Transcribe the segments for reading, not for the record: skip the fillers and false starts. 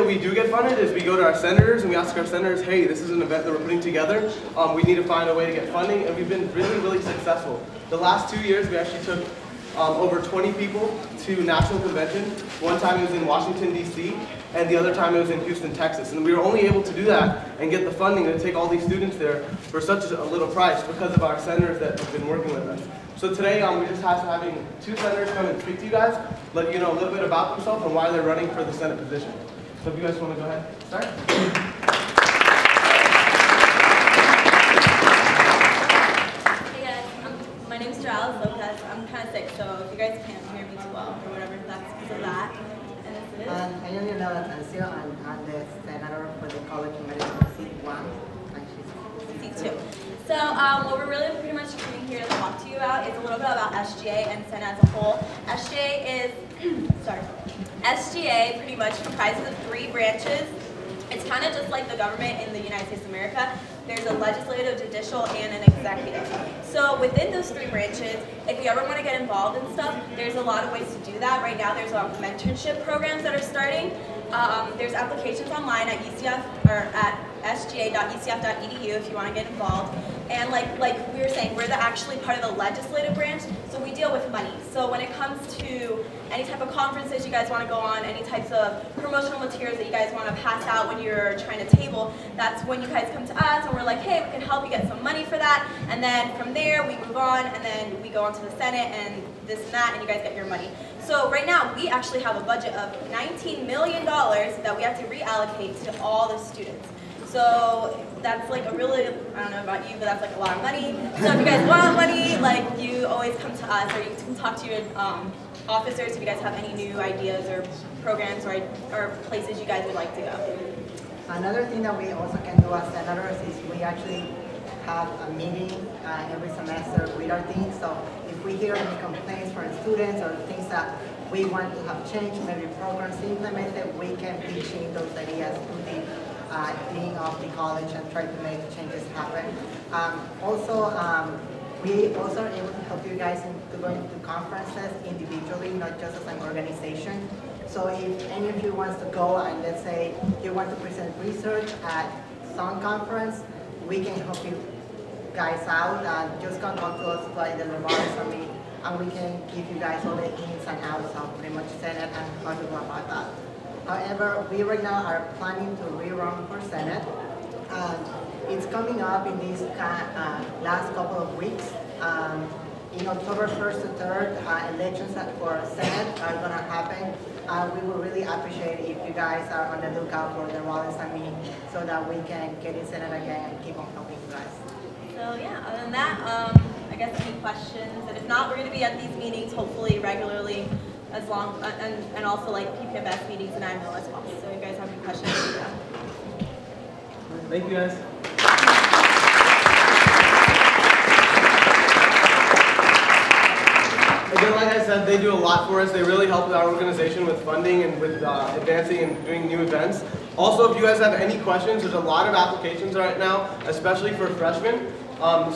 we do get funded is we go to our senators and we ask our senators, hey, this is an event that we're putting together. We need to find a way to get funding, and we've been really, really successful. The last 2 years, we actually took over 20 people to national convention. One time it was in Washington, D.C., and the other time it was in Houston, Texas. And we were only able to do that and get the funding to take all these students there for such a little price because of our senators that have been working with us. So today we're just having 2 senators come and speak to you guys, let you know a little bit about themselves and why they're running for the Senate position. So if you guys want to go ahead and start. I'm kind of sick, so if you guys can't hear me too well or whatever, that's because of that. And this is. I am Atancio, and I'm the senator for the College of Medicine, seat 1. Seat 2. So what we're really pretty much coming here to talk to you about is a little bit about SGA and Senate as a whole. SGA is, SGA pretty much comprises of 3 branches. It's kind of just like the government in the United States of America. There's a legislative, judicial, and an executive. So within those 3 branches, if you ever want to get involved in stuff, there's a lot of ways to do that. Right now there's mentorship programs that are starting. There's applications online at UCF or at sga.ucf.edu if you want to get involved. And like we were saying, we're actually part of the legislative branch, so we deal with money. So when it comes to any type of conferences you guys want to go on, any types of promotional materials that you guys want to pass out when you're trying to table, that's when you guys come to us and we're like, hey, we can help you get some money for that. And then from there we move on and then we go on to the Senate and this and that, and you guys get your money. So right now we actually have a budget of $19 million that we have to reallocate to all the students. So that's like a really, I don't know about you, but that's like a lot of money. So if you guys want money, like you always come to us, or you can talk to your officers if you guys have any new ideas or programs or places you guys would like to go. Another thing that we also can do as senators is we actually have a meeting every semester with our team. So if we hear any complaints from students or things that we want to have changed, maybe programs implemented, we can pitch in those ideas to the dean of the college and try to make changes happen. We also are able to help you guys in going to conferences individually, not just as an organization. So if any of you wants to go and let's say you want to present research at some conference, we can help you guys out and just come talk to us by the laboratory and we can give you guys all the ins and outs of pretty much Senate and how to go about that. However, we right now are planning to rerun for Senate. It's coming up in these last couple of weeks. In October 1st to 3rd, elections for Senate are going to happen. We will really appreciate it if you guys are on the lookout for the Rollins and me so that we can get in Senate again and keep on helping you guys. So yeah, other than that, I guess any questions? And if not, we're going to be at these meetings hopefully regularly, as long and also like PPFS meetings and IMO as well. So if you guys have any questions, yeah. Thank you guys. Again, like I said, they do a lot for us. They really help our organization with funding and with advancing and doing new events. Also, if you guys have any questions, there's a lot of applications right now, especially for freshmen.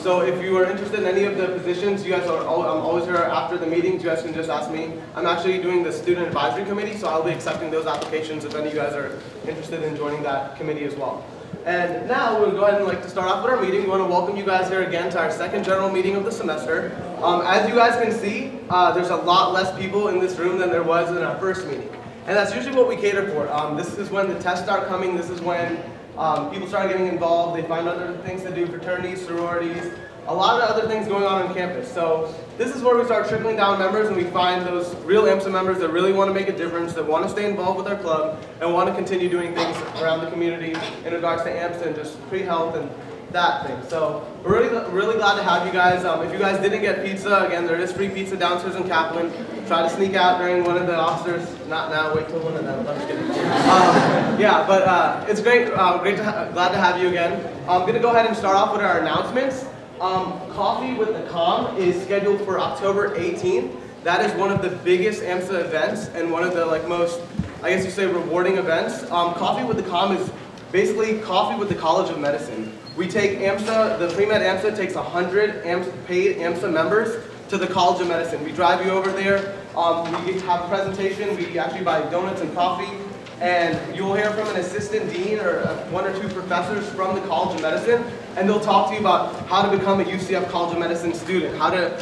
So if you are interested in any of the positions, you guys are I'm always here after the meetings. You guys can just ask me. I'm actually doing the student advisory committee, so I'll be accepting those applications if any of you guys are interested in joining that committee as well. And now we'll go ahead and to start off with our meeting. We want to welcome you guys here again to our second general meeting of the semester. As you guys can see, there's a lot less people in this room than there was in our first meeting. And that's usually what we cater for. This is when the tests start coming. This is when people start getting involved. They find other things to do, fraternities, sororities, a lot of other things going on campus. So this is where we start trickling down members and we find those real AMSA members that really want to make a difference, that want to stay involved with our club and want to continue doing things around the community in regards to AMSA and just pre-health and that thing. So we're really glad to have you guys. If you guys didn't get pizza, again, there is free pizza downstairs in Kaplan. Try to sneak out during one of the officers. Not now, wait till one of them. I'm just kidding. Yeah, but it's great. Glad to have you again. I'm going to go ahead and start off with our announcements. Coffee with the Com is scheduled for October 18th. That is one of the biggest AMSA events and one of the most, I guess you say, rewarding events. Coffee with the Com is basically coffee with the College of Medicine. We take AMSA, the pre-med AMSA takes 100 paid AMSA members to the College of Medicine. We drive you over there, we have a presentation, we actually buy donuts and coffee, and you'll hear from an assistant dean or one or two professors from the College of Medicine, and they'll talk to you about how to become a UCF College of Medicine student, how to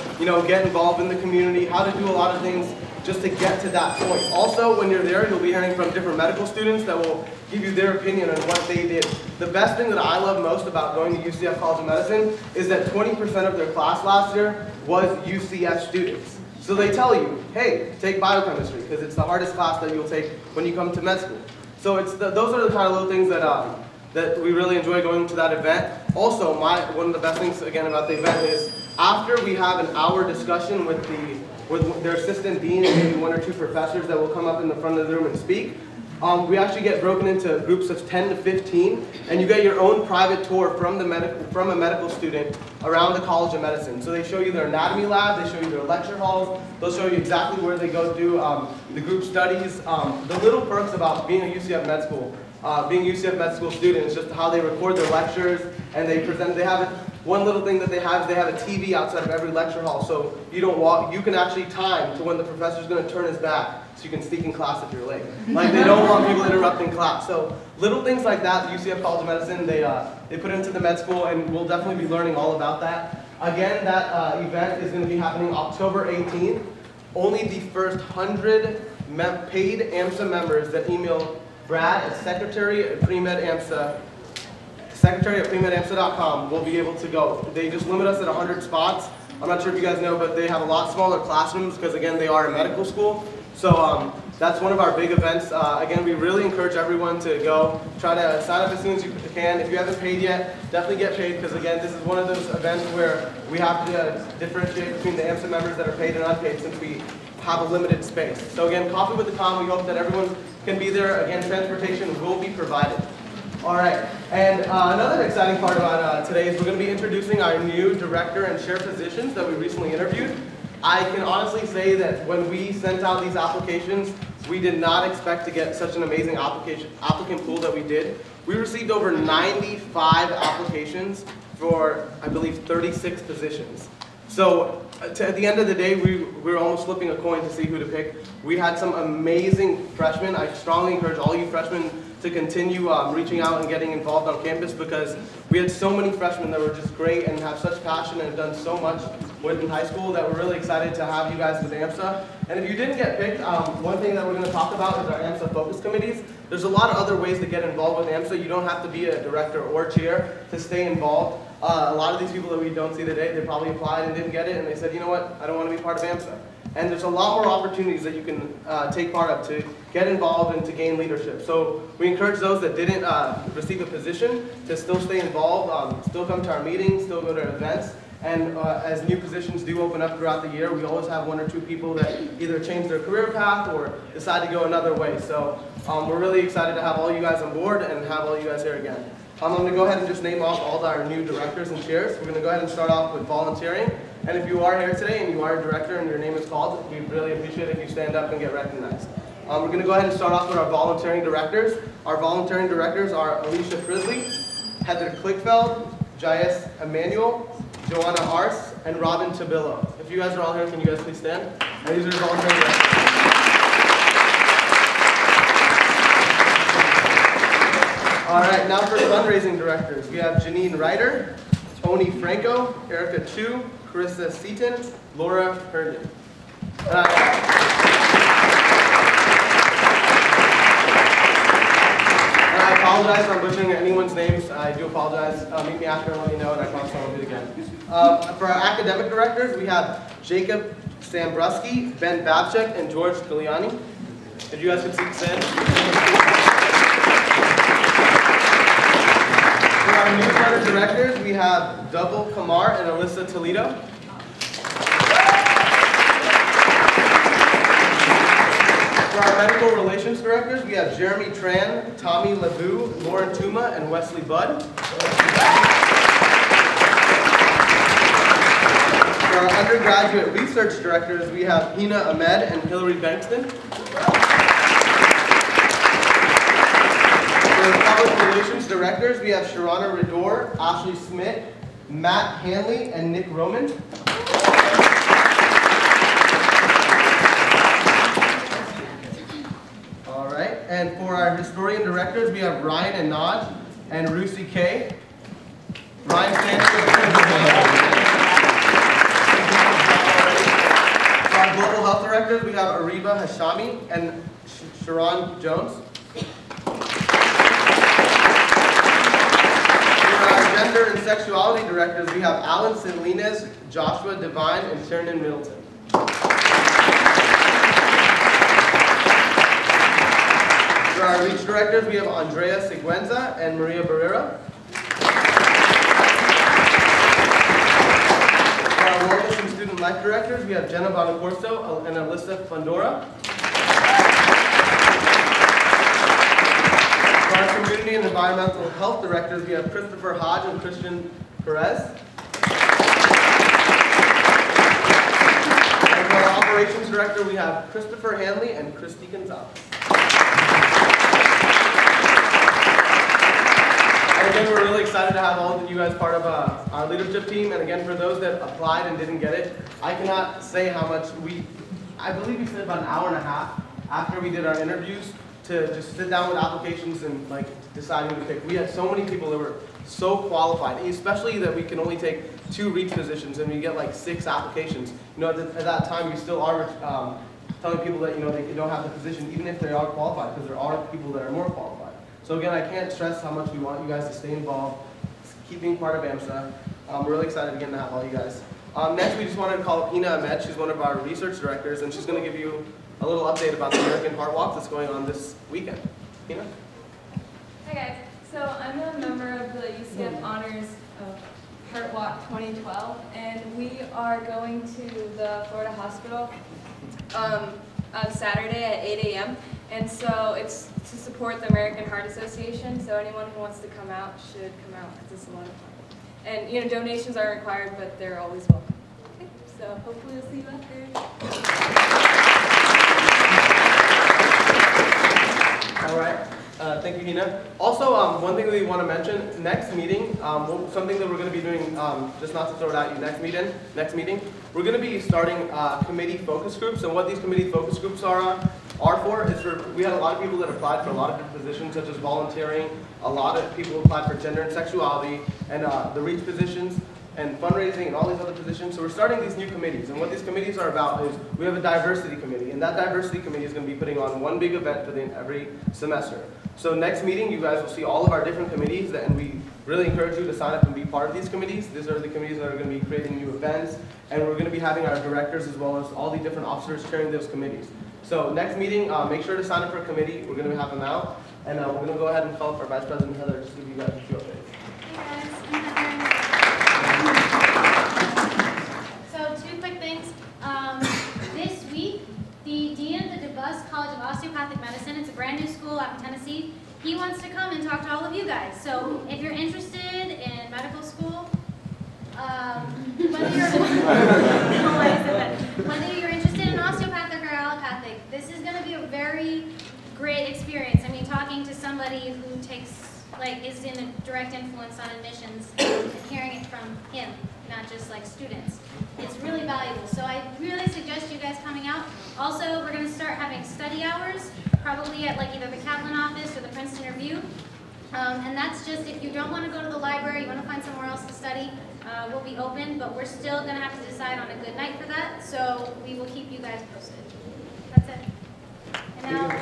get involved in the community, how to do a lot of things just to get to that point. Also, when you're there, you'll be hearing from different medical students that will give you their opinion on what they did. The best thing that I love most about going to UCF College of Medicine is that 20% of their class last year was UCF students. So they tell you, hey, take biochemistry, because it's the hardest class that you'll take when you come to med school. So those are the kind of little things that we really enjoy going to that event. Also, one of the best things, again, about the event is after we have an hour discussion with their assistant dean and maybe one or two professors that will come up in the front of the room and speak, we actually get broken into groups of 10 to 15, and you get your own private tour from a medical student around the College of Medicine. So they show you their anatomy lab, they show you their lecture halls, they'll show you exactly where they go do the group studies. The little perks about being a UCF med school, being a UCF med school student is just how they record their lectures and they present. They have one little thing that they have is they have a TV outside of every lecture hall, so you can actually time to when the professor's going to turn his back, so you can sneak in class if you're late. Like, they don't want people interrupting class. So little things like that, the UCF College of Medicine, they put into the med school, and we'll definitely be learning all about that. Again, that event is going to be happening October 18th. Only the first 100 paid AMSA members that email Brad at secretary@premedamsa.com will be able to go. They just limit us at 100 spots. I'm not sure if you guys know, but they have a lot smaller classrooms because, again, they are a medical school. So that's one of our big events. Again, we really encourage everyone to go. Try to sign up as soon as you can. If you haven't paid yet, definitely get paid, because, again, this is one of those events where we have to differentiate between the AMSA members that are paid and unpaid, since we have a limited space. So again, Coffee with the Tom, we hope that everyone can be there. Again, transportation will be provided. All right, and another exciting part about today is we're going to be introducing our new director and chair positions that we recently interviewed. I can honestly say that when we sent out these applications, we did not expect to get such an amazing applicant pool that we did. We received over 95 applications for, I believe, 36 positions. So at the end of the day, we were almost flipping a coin to see who to pick. We had some amazing freshmen. I strongly encourage all you freshmen to continue reaching out and getting involved on campus, because we had so many freshmen that were just great and have such passion and have done so much in high school that we're really excited to have you guys with AMSA. And if you didn't get picked, one thing that we're going to talk about is our AMSA focus committees. There's a lot of other ways to get involved with AMSA. You don't have to be a director or chair to stay involved. A lot of these people that we don't see today, they probably applied and didn't get it, and they said, you know what, I don't want to be part of AMSA. And there's a lot more opportunities that you can take part of to get involved and to gain leadership. So we encourage those that didn't receive a position to still stay involved, still come to our meetings, still go to events. And as new positions do open up throughout the year, we always have one or two people that either change their career path or decide to go another way. So we're really excited to have all you guys on board and have all you guys here again. I'm going to go ahead and just name off all our new directors and chairs. We're going to go ahead and start off with volunteering. And if you are here today and you are a director and your name is called, we'd really appreciate it if you stand up and get recognized. We're going to go ahead and start off with our volunteering directors. Our volunteering directors are Alicia Frisley, Heather Klickfeld, Jais Emanuel, Joanna Ars, and Robin Tabillo. If you guys are all here, can you guys please stand? And these are your volunteering directors. All right, now for fundraising directors, we have Janine Ryder, Tony Franco, Erica Chu, Carissa Seaton, Laura Herndon. And I apologize for butchering anyone's names. I do apologize. Meet me after and let me know, and I promise I won't do it again. For our academic directors, we have Jacob Sambrusky, Ben Babchuk, and George Giuliani. If you guys could stand. For our newsletter directors, we have Double Kamar and Alyssa Toledo. For our medical relations directors, we have Jeremy Tran, Tommy Lebu, Lauren Tuma, and Wesley Budd. For our undergraduate research directors, we have Hina Ahmed and Hillary Bankston. For our public relations directors, we have Sharana Rador, Ashley Smith, Matt Hanley, and Nick Roman. And for our historian directors, we have Ryan and Naj and Rusi K. Ryan stands for For our global health directors, we have Ariba Hashami and Sharon Jones. For our gender and sexuality directors, we have Alan Sinlines, Joshua Devine, and Tiernan Middleton. For our reach directors, we have Andrea Siguenza and Maria Barrera. For our wellness and student life directors, we have Jenna Bonacorso and Alyssa Fondora. For our community and environmental health directors, we have Christopher Hodge and Christian Perez. And for our operations director, we have Christopher Hanley and Christy Gonzalez. And again, we're really excited to have all of you guys part of our leadership team. And again, for those that applied and didn't get it, I cannot say how much I believe we spent about an hour and a half after we did our interviews to just sit down with applications and like deciding to pick. We had so many people that were so qualified, especially that we can only take 2 reach positions and we get like 6 applications. You know, at that time, we still are telling people that, you know, they don't have the position even if they are qualified, because there are people that are more qualified. So again, I can't stress how much we want you guys to stay involved, keep being part of AMSA. We're really excited again to have all you guys. Next, we just wanted to call up Hina Ahmed. She's one of our research directors, and she's going to give you a little update about the American Heart Walk that's going on this weekend. Hina? Hi guys. So I'm a member of the UCF Honors Heart Walk 2012, and we are going to the Florida Hospital on Saturday at 8 a.m. And so it's to support the American Heart Association, so anyone who wants to come out should come out, because it's a lot of fun. And, you know, donations are required, but they're always welcome. Okay, so hopefully we'll see you out there. All right. Thank you, Hina. Also, one thing that we want to mention, next meeting, something that we're going to be doing, just not to throw it at you, next meeting, we're going to be starting committee focus groups, and what these committee focus groups are for is we had a lot of people that applied for a lot of different positions, such as volunteering, a lot of people who applied for gender and sexuality, and the reach positions, and fundraising, and all these other positions. So we're starting these new committees, and what these committees are about is we have a diversity committee, and that diversity committee is going to be putting on one big event for every semester. So next meeting, you guys will see all of our different committees, and we really encourage you to sign up and be part of these committees. These are the committees that are going to be creating new events, and we're going to be having our directors as well as all the different officers chairing those committees. So next meeting, make sure to sign up for a committee. We're going to have them out, and we're going to go ahead and call up our Vice President Heather just to give you guys a few updates. Hey guys, I'm Heather. So 2 quick things. This week, the Dean of the DeBus College of Osteopathic Medicine, it's a brand new school out in Tennessee, he wants to come and talk to all of you guys. So if you're interested in medical school, whether you're interested in osteopathic or allopathic, this is going to be a very great experience. I mean, talking to somebody who is in a direct influence on admissions and hearing it from him, not just like students. It's really valuable. So I really suggest you guys coming out. Also, we're going to start having study hours, probably at like either the Kaplan office or the Princeton Review. And that's just if you don't want to go to the library, you want to find somewhere else to study, we'll be open, but we're still going to have to decide on a good night for that, so we will keep you guys posted. That's it. And now to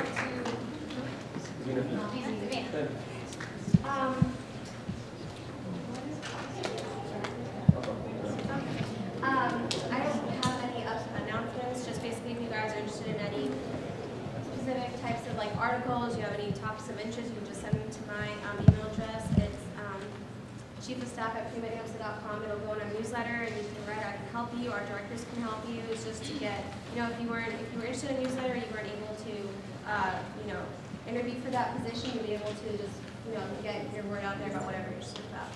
I don't have any announcements, just basically if you guys are interested in any specific types of like articles, you have any topics of interest, you can just send them to my email address. It's chiefofstaff@premedamsa.com. It'll go in our newsletter, and you can write. I can help you. Our directors can help you. It's just to get, you know, if you were interested in a newsletter, you weren't able to, interview for that position, you'll be able to just, get your word out there about whatever you're interested about.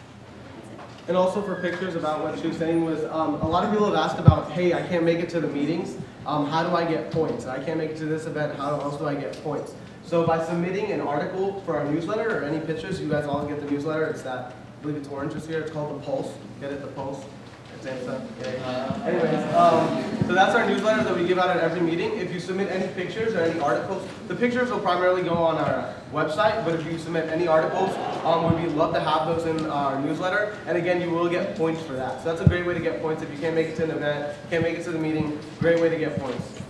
And also for pictures about what she was saying was, a lot of people have asked about, hey, I can't make it to the meetings. How do I get points? I can't make it to this event. How else do I get points? So by submitting an article for our newsletter or any pictures, you guys all get the newsletter. It's that, I believe it's orange this year. It's called The Pulse. Get it, The Pulse. Anyways, so that's our newsletter that we give out at every meeting. If you submit any pictures or any articles, the pictures will primarily go on our website, but if you submit any articles, we'd love to have those in our newsletter. And again, you will get points for that. So that's a great way to get points. If you can't make it to an event, can't make it to the meeting, great way to get points.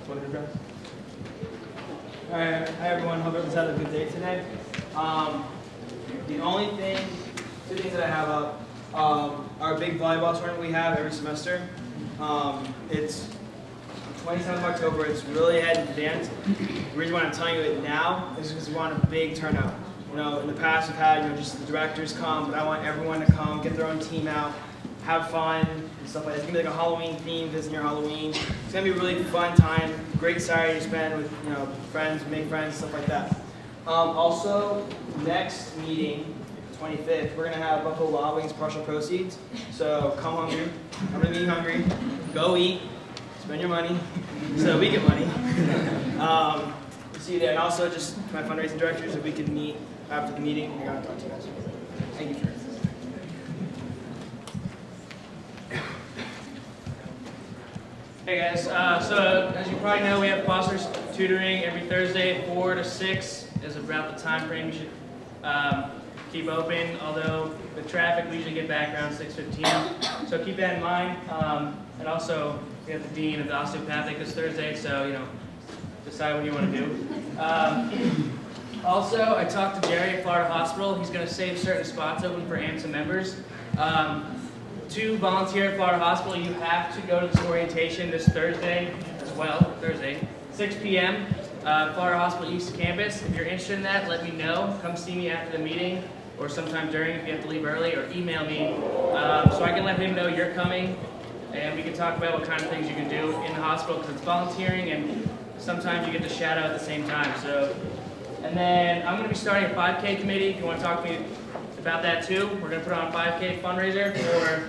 What are your friends? Alright, hi everyone, hope everyone's had a good day today. The only thing, two things that I have up, our big volleyball tournament we have every semester. It's 27th of October, it's really ahead in advance. The reason why I'm telling you it now is because we want a big turnout. You know, in the past we've had, just the directors come, but I want everyone to come, get their own team out, have fun, and stuff like that. It's gonna be like a Halloween theme, visit your Halloween. It's gonna be a really fun time, great Saturday to spend with friends, make friends, stuff like that. Also, next meeting, 25th, we're gonna have Buffalo Wild Wings partial proceeds. So come hungry, come to the meeting hungry, go eat, spend your money, so we get money. See you there, and also just my fundraising directors, if we could meet after the meeting, I gotta talk to you guys. Thank you. Hey guys, so as you probably know, we have foster tutoring every Thursday, 4 to 6 is about the time frame you should keep open, although with traffic we usually get back around 6:15, so keep that in mind. And also, we have the Dean of the Osteopathic this Thursday, so decide what you want to do. Also, I talked to Jerry at Florida Hospital. He's going to save certain spots open for AMSA members. To volunteer at Florida Hospital, you have to go to this orientation this Thursday as well, 6 p.m. Florida Hospital East Campus. If you're interested in that, let me know. Come see me after the meeting or sometime during if you have to leave early, or email me so I can let him know you're coming, and we can talk about what kind of things you can do in the hospital, because it's volunteering and sometimes you get to shadow at the same time. And then I'm going to be starting a 5K committee. If you want to talk to me about that too, we're going to put on a 5K fundraiser for,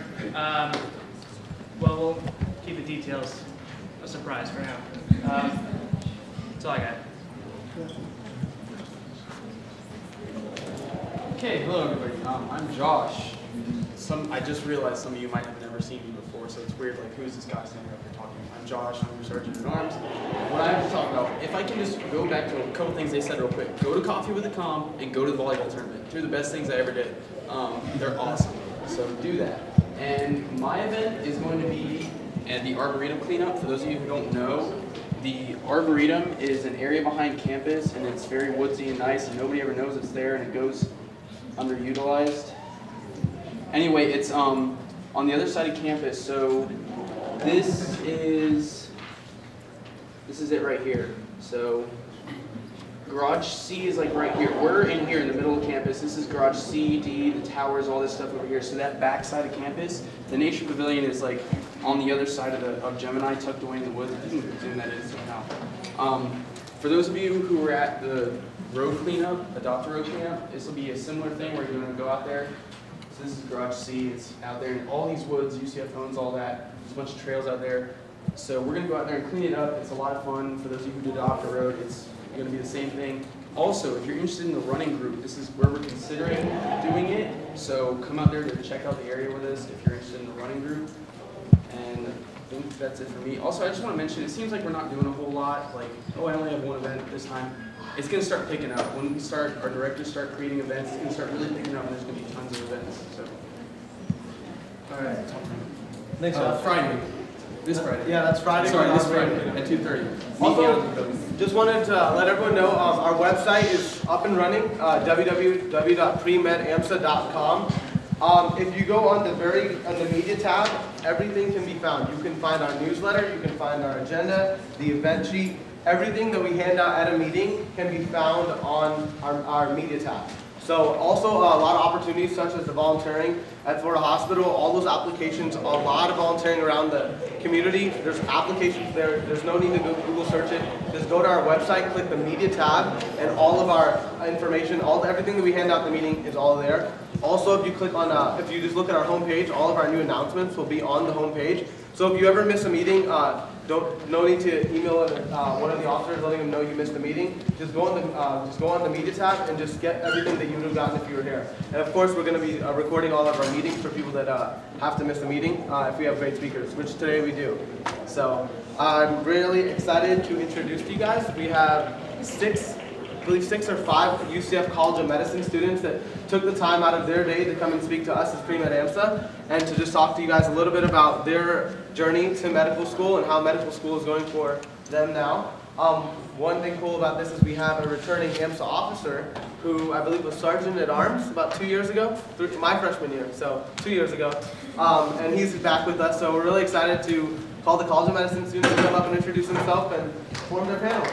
well, we'll keep the details a surprise for now. That's all I got. Okay, hello everybody. I'm Josh. I just realized some of you might have never seen me before, so it's weird, like, who's this guy standing up here talking? I'm Josh, I'm your Sergeant at Arms. What I have to talk about, if I can just go back to a couple things they said real quick. Go to Coffee with the Calm and go to the volleyball tournament. Two of the best things I ever did. They're awesome, so do that. And my event is going to be at the Arboretum cleanup. For those of you who don't know, the Arboretum is an area behind campus, and it's very woodsy and nice, and nobody ever knows it's there, and it goes underutilized. Anyway, it's on the other side of campus, so this is it right here. So Garage C is like right here. We're in here in the middle of campus. This is Garage C, D, the towers, all this stuff over here. So that back side of campus, the Nature Pavilion is like on the other side of Gemini, tucked away in the woods. You can zoom that in somehow. For those of you who were at the road cleanup, Adopt a Road cleanup, this will be a similar thing where you're going to go out there. So this is Garage C. It's out there in all these woods. UCF owns all that. There's a bunch of trails out there. So we're going to go out there and clean it up. It's a lot of fun. For those of you who did Adopt a Road, it's going to be the same thing. Also, if you're interested in the running group, this is where we're considering doing it. So come out there to check out the area with us if you're interested in the running group. And I think that's it for me. Also, I just want to mention, it seems like we're not doing a whole lot. Like, oh, I only have one event this time. It's going to start picking up. When we start, our directors start creating events, it's going to start really picking up, and there's going to be tons of events. So, all right. Thanks, Friday. This Friday. Yeah, that's Friday. Sorry, this Friday at 2:30. Also, just wanted to let everyone know our website is up and running, www.premedamsa.com. If you go on the media tab, everything can be found. You can find our newsletter, you can find our agenda, the event sheet. Everything that we hand out at a meeting can be found on our media tab. So also a lot of opportunities such as the volunteering at Florida Hospital, all those applications, a lot of volunteering around the community. There's applications there. There's no need to go Google search it. Just go to our website, click the media tab, and all of our information, everything that we hand out at the meeting is all there. Also, if you click on, if you just look at our homepage, all of our new announcements will be on the homepage. So if you ever miss a meeting, no need to email one of the officers letting them know you missed the meeting. Just go on the media tab and just get everything that you would have gotten if you were here. And of course, we're going to be recording all of our meetings for people that have to miss the meeting if we have great speakers, which today we do. So I'm really excited to introduce to you guys. We have I believe 6 or 5 UCF College of Medicine students that took the time out of their day to come and speak to us as Pre-Med AMSA and to just talk to you guys a little bit about their journey to medical school and how medical school is going for them now. One thing cool about this is we have a returning AMSA officer who I believe was Sergeant at Arms about 2 years ago, my freshman year, so 2 years ago. And he's back with us, so we're really excited to call the College of Medicine students to come up and introduce themselves and form their panel.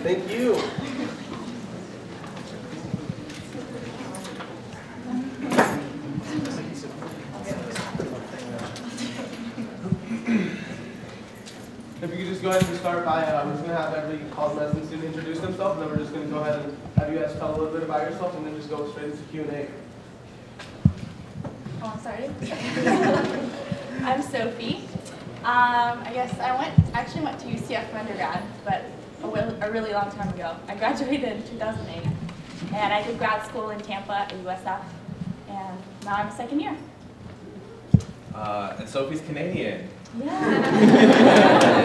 Thank you. If you could just go ahead and start by, we're just going to have every College of Medicine student introduce themselves, and then we're just going to go ahead and have you guys tell a little bit about yourself, and then just go straight into Q&A. Oh, I'm sorry. I'm Sophie. I guess I actually went to UCF for undergrad, but a really long time ago. I graduated in 2008, and I did grad school in Tampa at USF, and now I'm a second year. And Sophie's Canadian. Yeah.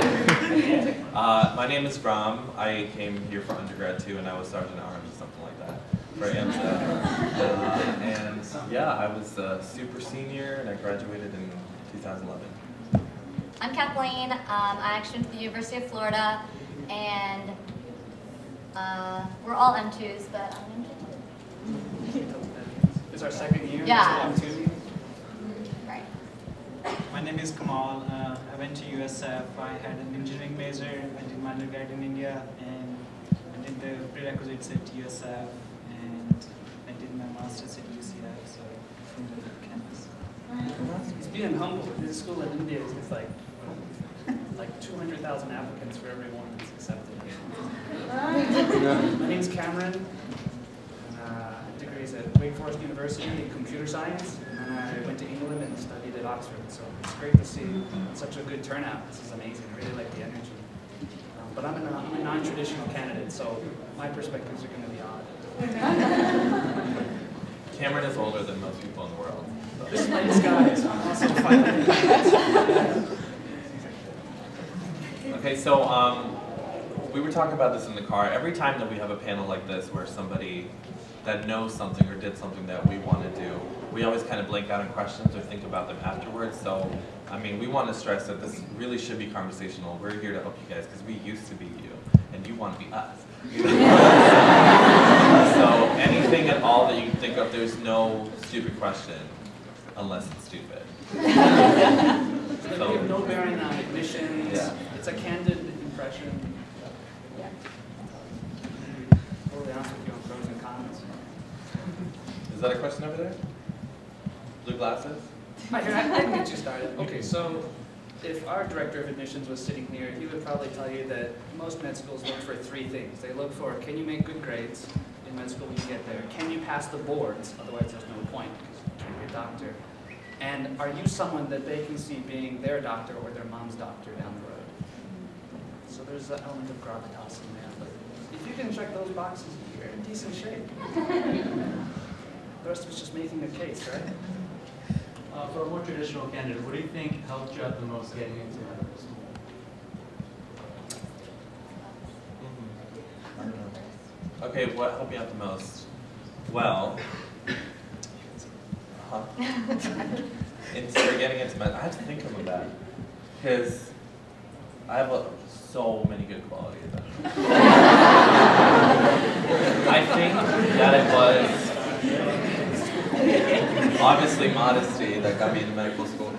My name is Ram. I came here for undergrad too, and I was Sergeant at Arms or something like that for AMSA. And yeah, I was a super senior, and I graduated in 2011. I'm Kathleen. I actually went to the University of Florida, and we're all M2s, but I'm M2. It's our second year. Yeah. So M2. Right. My name is Kamal. I went to USF. I had an engineering major. I did my undergrad in India, and I did the prerequisites at USF, and I did my master's at UCF, so from the campus. It's being humble. This school in India is like 200,000 applicants for everyone that's accepted. My name's Cameron. Degrees at Wake Forest University in computer science, and I went to England and studied at Oxford. So it's great to see such a good turnout. This is amazing. I really like the energy. But I'm a non-traditional candidate, so my perspectives are going to be odd. Cameron is older than most people in the world. So. This is my disguise. I'm also 5. Okay, so we were talking about this in the car. Every time that we have a panel like this where somebody that knows something or did something that we want to do, we always kind of blank out on questions or think about them afterwards. So, I mean, we want to stress that this really should be conversational. We're here to help you guys because we used to be you, and you want to be us. So anything at all that you can think of, there's no stupid question unless it's stupid. So we have no bearing on admissions. Yeah. It's a candid impression. Yeah. Totally honest with you on pros and cons. Is that a question over there? Blue glasses? I can get you started. Okay, so if our director of admissions was sitting here, he would probably tell you that most med schools look for 3 things. They look for, can you make good grades in med school when you get there? Can you pass the boards? Otherwise there's no point because you can't be a doctor. And are you someone that they can see being their doctor or their mom's doctor down the road? So there's an element of gravitas in there. But if you can check those boxes, you're in decent shape. The rest of it's just making a case, right? For a more traditional candidate, what do you think helped you out the most getting into medical school? I don't know. Okay, what helped me out the most? Well, for getting into med, I have to think of that because I have so many good qualities. I think that it was obviously modesty that got me into medical school.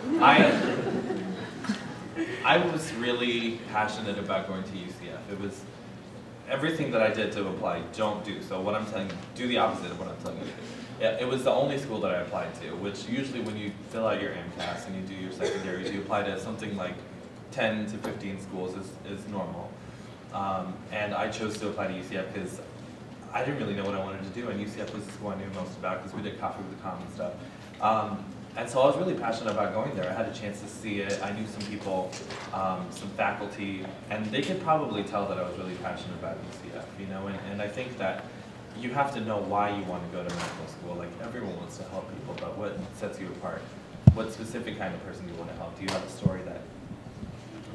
I was really passionate about going to UCF. It was everything that I did to apply, don't do. So what I'm telling you, do the opposite of what I'm telling you to do. Yeah, it was the only school that I applied to, which usually when you fill out your AMCAS and you do your secondaries, you apply to something like 10 to 15 schools is normal. And I chose to apply to UCF because I didn't really know what I wanted to do, and UCF was the school I knew most about because we did Coffee with the Common stuff. And so I was really passionate about going there. I had a chance to see it. I knew some people, some faculty, and they could probably tell that I was really passionate about UCF, you know, and I think that you have to know why you want to go to medical school. Like, everyone wants to help people, but what sets you apart? What specific kind of person do you want to help? Do you have a story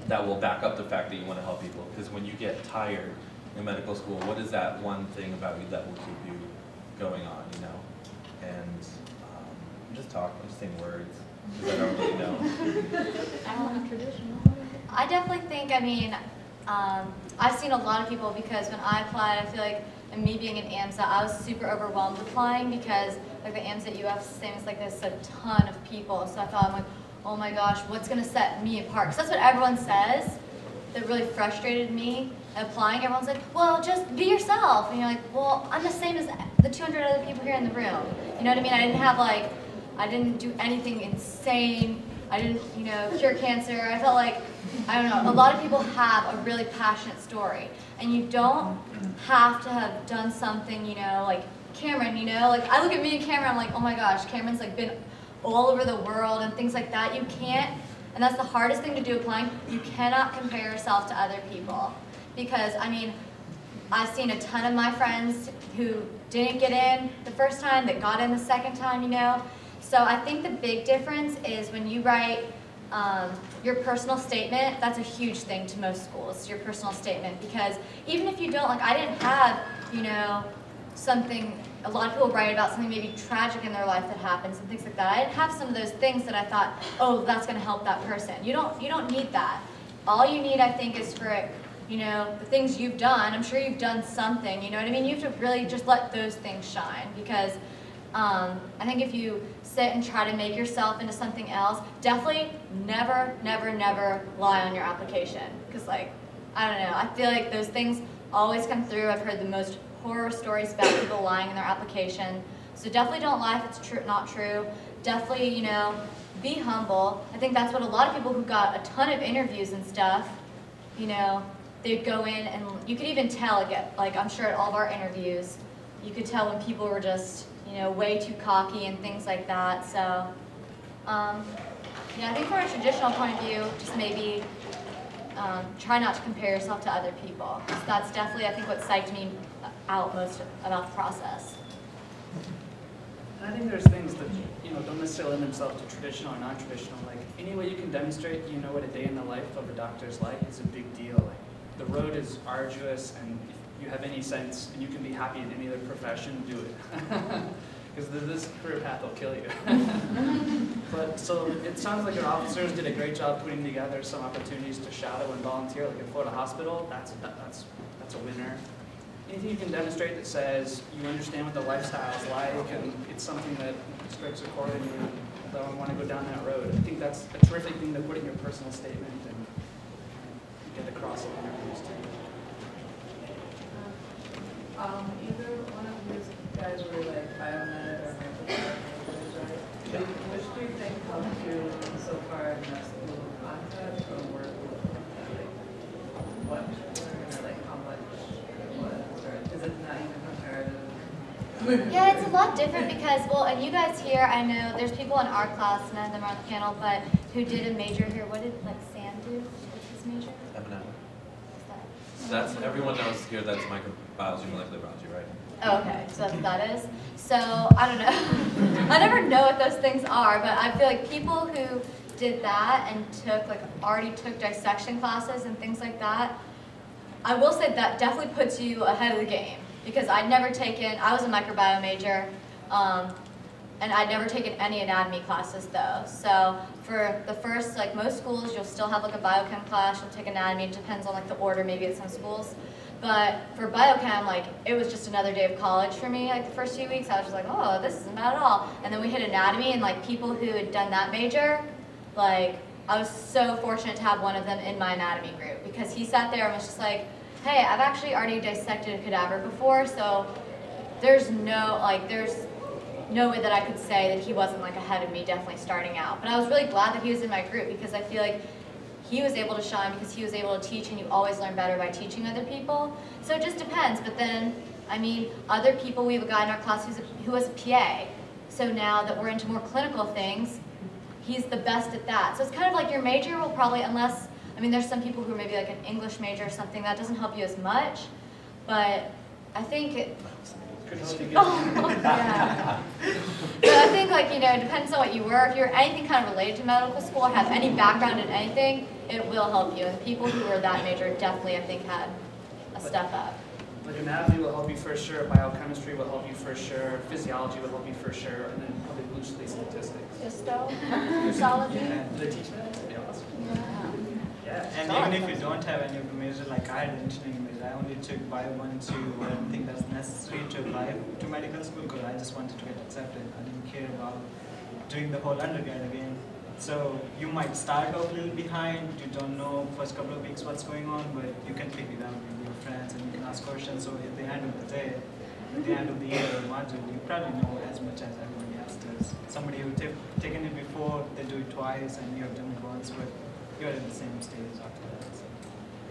that will back up the fact that you want to help people? Because when you get tired in medical school, what is that one thing about you that will keep you going on, you know? And I'm just saying words, because I don't really know. I don't have traditional. I definitely think, I mean, I've seen a lot of people, because when I applied, I feel like, and me being an AMSA, I was super overwhelmed applying because like the AMSA UF same as like there's a ton of people. So I thought, I'm like, oh my gosh, what's gonna set me apart? Because that's what everyone says. That really frustrated me. Applying, everyone's like, well, just be yourself. And you're like, well, I'm the same as the 200 other people here in the room. You know what I mean? I didn't do anything insane. I didn't, you know, cure cancer. I felt like, I don't know, a lot of people have a really passionate story. And you don't have to have done something, you know, like Cameron, you know, like I look at me and Cameron, I'm like, oh my gosh, Cameron's like been all over the world and things like that. You can't, and that's the hardest thing to do applying, you cannot compare yourself to other people. Because, I mean, I've seen a ton of my friends who didn't get in the first time, that got in the second time, you know. So I think the big difference is when you write your personal statement, that's a huge thing to most schools, your personal statement. Because even if you don't, like I didn't have, you know, something, a lot of people write about something maybe tragic in their life that happens and things like that. I didn't have some of those things that I thought, oh, that's going to help that person. You don't need that. All you need, I think, is for, you know, the things you've done. I'm sure you've done something, you know what I mean? You have to really just let those things shine, because I think if you sit and try to make yourself into something else, definitely never, never, never lie on your application. Because, like, I don't know, I feel like those things always come through. I've heard the most horror stories about people lying in their application. So definitely don't lie if it's not true. Definitely, you know, be humble. I think that's what a lot of people who got a ton of interviews and stuff, you know, they'd go in and you could even tell, like I'm sure at all of our interviews, you could tell when people were just, you know, way too cocky and things like that. So, yeah, I think from a traditional point of view, just maybe try not to compare yourself to other people. That's definitely, I think, what psyched me out most about the process. And I think there's things that, you know, don't necessarily lend themselves to traditional or non-traditional. Like, any way you can demonstrate, you know, what a day in the life of a doctor is like is a big deal. Like, the road is arduous, and if you have any sense and you can be happy in any other profession, do it. Because this career path will kill you. But so it sounds like your officers did a great job putting together some opportunities to shadow and volunteer, like at Florida Hospital. That's a winner. Anything you can demonstrate that says you understand what the lifestyle is like, and it's something that strikes a chord in you, though I want to go down that road. I think that's a terrific thing to put in your personal statement and get across in interviews too. Either one of you guys were like biomed or microbiology, right? Yeah. Which do you think helped you so far in that school concept or work with like what or like how much it was, or is it not even comparative? Yeah, it's a lot different because, well, and you guys here, I know there's people in our class, none of them are on the panel, but who did a major here. What did like Sam do? What's his major? M&M. So that's, everyone knows here that's microbiology, molecular biology, right? Oh, okay, so that's what that is. So, I don't know. I never know what those things are, but I feel like people who did that and already took dissection classes and things like that, I will say that definitely puts you ahead of the game. Because I was a microbiome major, and I'd never taken any anatomy classes though. So for the first, like most schools, you'll still have like a biochem class, you'll take anatomy, it depends on like the order maybe at some schools. But for biochem, like it was just another day of college for me, like the first few weeks. I was just like, oh, this isn't bad at all. And then we hit anatomy, and like people who had done that major, like I was so fortunate to have one of them in my anatomy group, because he sat there and was just like, hey, I've actually already dissected a cadaver before, so there's no way that I could say that he wasn't like ahead of me definitely starting out. But I was really glad that he was in my group because I feel like he was able to shine because he was able to teach, and you always learn better by teaching other people. So it just depends. But then, I mean, other people, we have a guy in our class who was a PA. So now that we're into more clinical things, he's the best at that. So it's kind of like your major will probably, unless, I mean, there's some people who are maybe like an English major or something, that doesn't help you as much. But I think it, yeah. But I think, like, you know, it depends on what you were. If you're anything kind of related to medical school or have any background in anything, it will help you. And the people who were that major definitely, I think, had a step up. Like anatomy will help you for sure, biochemistry will help you for sure, physiology will help you for sure, and then probably loosely statistics. Histo, histology. Do they teach that? Yeah. Yeah, and even if you don't have any of the major, like I had an engineering major, I only took Bio 1, 2, I don't think that's necessary to apply to medical school because I just wanted to get accepted. I didn't care about doing the whole undergrad again. So you might start off a little behind, you don't know first couple of weeks what's going on, but you can pick it up with your friends and you can ask questions. So at the end of the day, at the end of the year or module, you probably know as much as everybody else does. Somebody who's taken it before, they do it twice, and you have done it once, but you're at the same stage after that. So.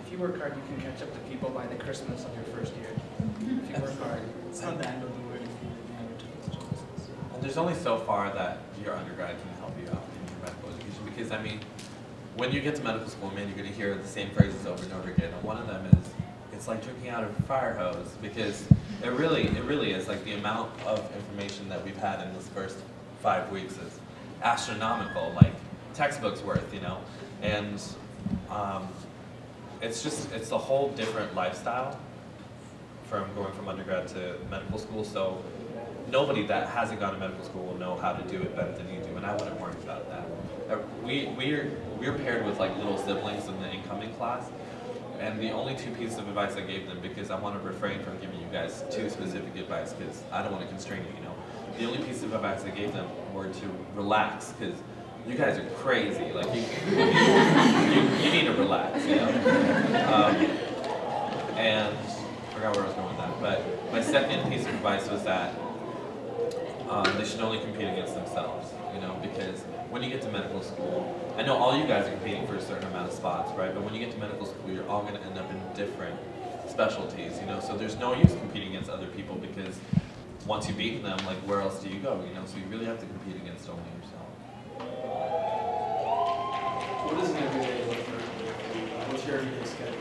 If you work hard, you can catch up to people by the Christmas of your first year. If you work hard. It's not the end of the world if you never took those choices. And there's only so far that your undergrad can help you out in your medical education because, I mean, when you get to medical school, man, you're going to hear the same phrases over and over again. And one of them is, it's like drinking out of a fire hose because it really is. Like the amount of information that we've had in this first 5 weeks is astronomical, like textbooks worth, you know? And it's a whole different lifestyle from going from undergrad to medical school. So nobody that hasn't gone to medical school will know how to do it better than you do, and I wouldn't worry about that. We're paired with like little siblings in the incoming class, and the only 2 pieces of advice I gave them, because I want to refrain from giving you guys too specific advice because I don't want to constrain you, you know. The only piece of advice I gave them were to relax because you guys are crazy. Like you need to relax, you know. And I forgot where I was going with that. But my second piece of advice was that they should only compete against themselves, you know, because when you get to medical school, I know all you guys are competing for a certain amount of spots, right? But when you get to medical school, you're all going to end up in different specialties, you know. So there's no use competing against other people because once you've beaten them, like where else do you go, you know? So you really have to compete against only yourself. What does an everyday look for? What's your everyday schedule?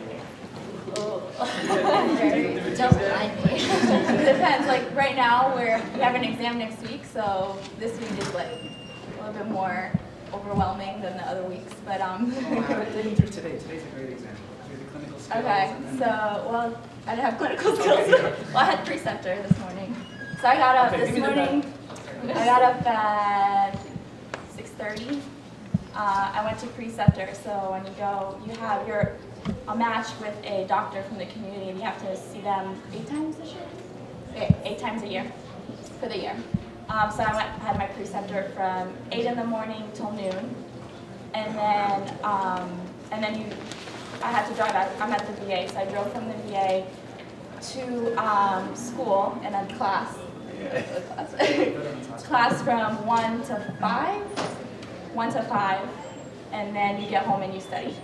Don't mind me. It depends. Like right now, we have an exam next week, so this week is like a little bit more overwhelming than the other weeks. But What did you do today? Today's a great example. You had the clinical skills. Okay, so well, I didn't have clinical skills. Well, I had preceptor this morning. So I got up this morning. I got up at 6:30. I went to preceptor. So when you go, you have a match with a doctor from the community, and you have to see them 8 times this year? 8 times a year for the year. So I had my preceptor from 8 in the morning till noon, and then I had to drive out. I'm at the VA, so I drove from the VA to school and then class. Class from 1 to 5, and then you get home and you study.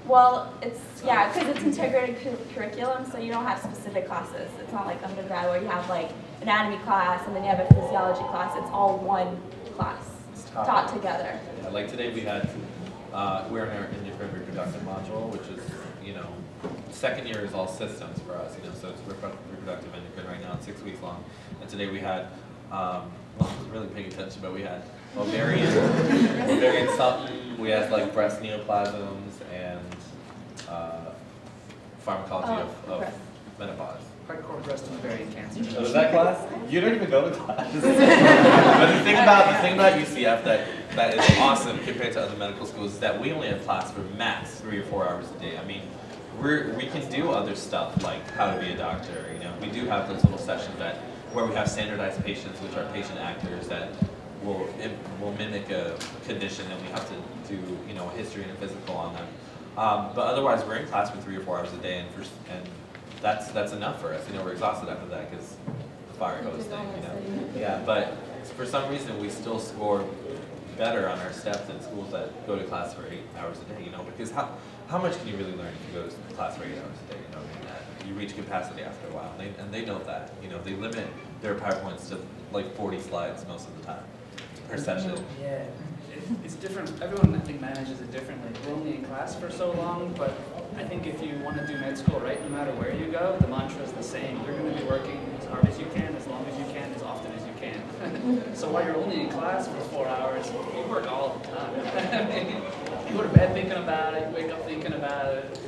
Well, because it's integrated curriculum, so you don't have specific classes. It's not like undergrad where you have like anatomy class and then you have a physiology class. It's all one class taught together. Yeah, like today we had, we're in our endocrine reproductive module, which is, you know, second year is all systems for us, you know, so it's reproductive endocrine right now, it's 6 weeks long. And today we had, well, I wasn't really paying attention, but we had ovarian something, we had like breast neoplasms and pharmacology of menopause. Hardcore breast and ovarian cancer. Oh, was that class? You don't even go to class. But the thing about UCF that is awesome compared to other medical schools is that we only have class for max 3 or 4 hours a day. I mean, we can do other stuff like how to be a doctor. You know, we do have those little sessions where we have standardized patients, which are patient actors that will mimic a condition, and we have to do, you know, a history and a physical on them. But otherwise, we're in class for 3 or 4 hours a day, and that's enough for us. You know, we're exhausted after that because the fire hose thing. You know, yeah. But for some reason, we still score better on our steps than schools that go to class for 8 hours a day. You know, because how much can you really learn if you go to class for 8 hours a day? You know, you reach capacity after a while, and they know that. You know, they limit their PowerPoints to like 40 slides most of the time per session. Yeah. It's different. Everyone, I think, manages it differently. We're only in class for so long, but I think if you want to do med school, right, no matter where you go, the mantra is the same. You're going to be working as hard as you can, as long as you can, as often as you can. So while you're only in class for 4 hours, you work all the time. You go to bed thinking about it, you wake up thinking about it.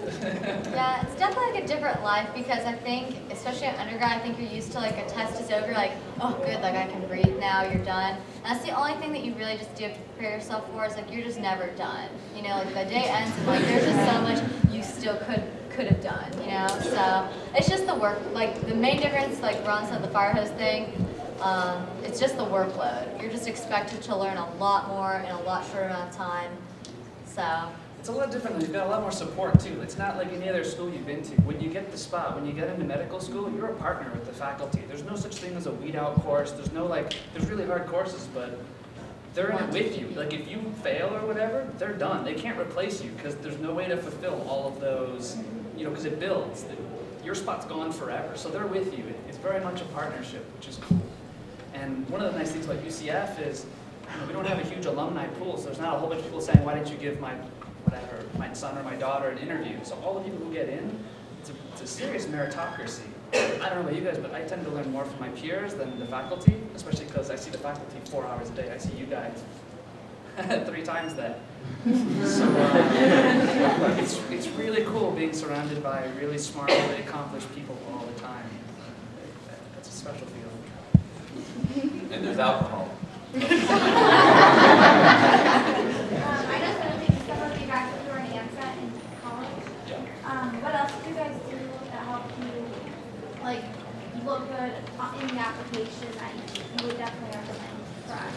Yeah, it's definitely like a different life because I think, especially at undergrad, I think you're used to like a test is over, like, oh good, like I can breathe now, you're done. And that's the only thing that you really just do have to prepare yourself for is like you're just never done. You know, like the day ends and like there's just so much you still could have done, you know? So it's just the work, like the main difference, like Ron said, the fire hose thing, it's just the workload. You're just expected to learn a lot more in a lot shorter amount of time. So it's a lot different. You've got a lot more support too. It's not like any other school you've been to. When you get the spot, when you get into medical school, you're a partner with the faculty. There's no such thing as a weed out course. There's no like, there's really hard courses, but they're in it with you. Like if you fail or whatever, they're done. They can't replace you because there's no way to fulfill all of those, you know, because it builds. Your spot's gone forever. So they're with you. It's very much a partnership, which is cool. And one of the nice things about UCF is, you know, we don't have a huge alumni pool, so there's not a whole bunch of people saying, why didn't you give my son or my daughter an interview? So all the people who get in, it's a serious meritocracy. I don't know about you guys, but I tend to learn more from my peers than the faculty, especially because I see the faculty 4 hours a day. I see you guys 3 times that. So it's really cool being surrounded by really smart, really accomplished people all the time. That's a special feeling. And there's alcohol. I know some of you guys who are in AMSA in college. Yeah. What else do you guys do that help you, like, look good in the application that you would definitely recommend for us?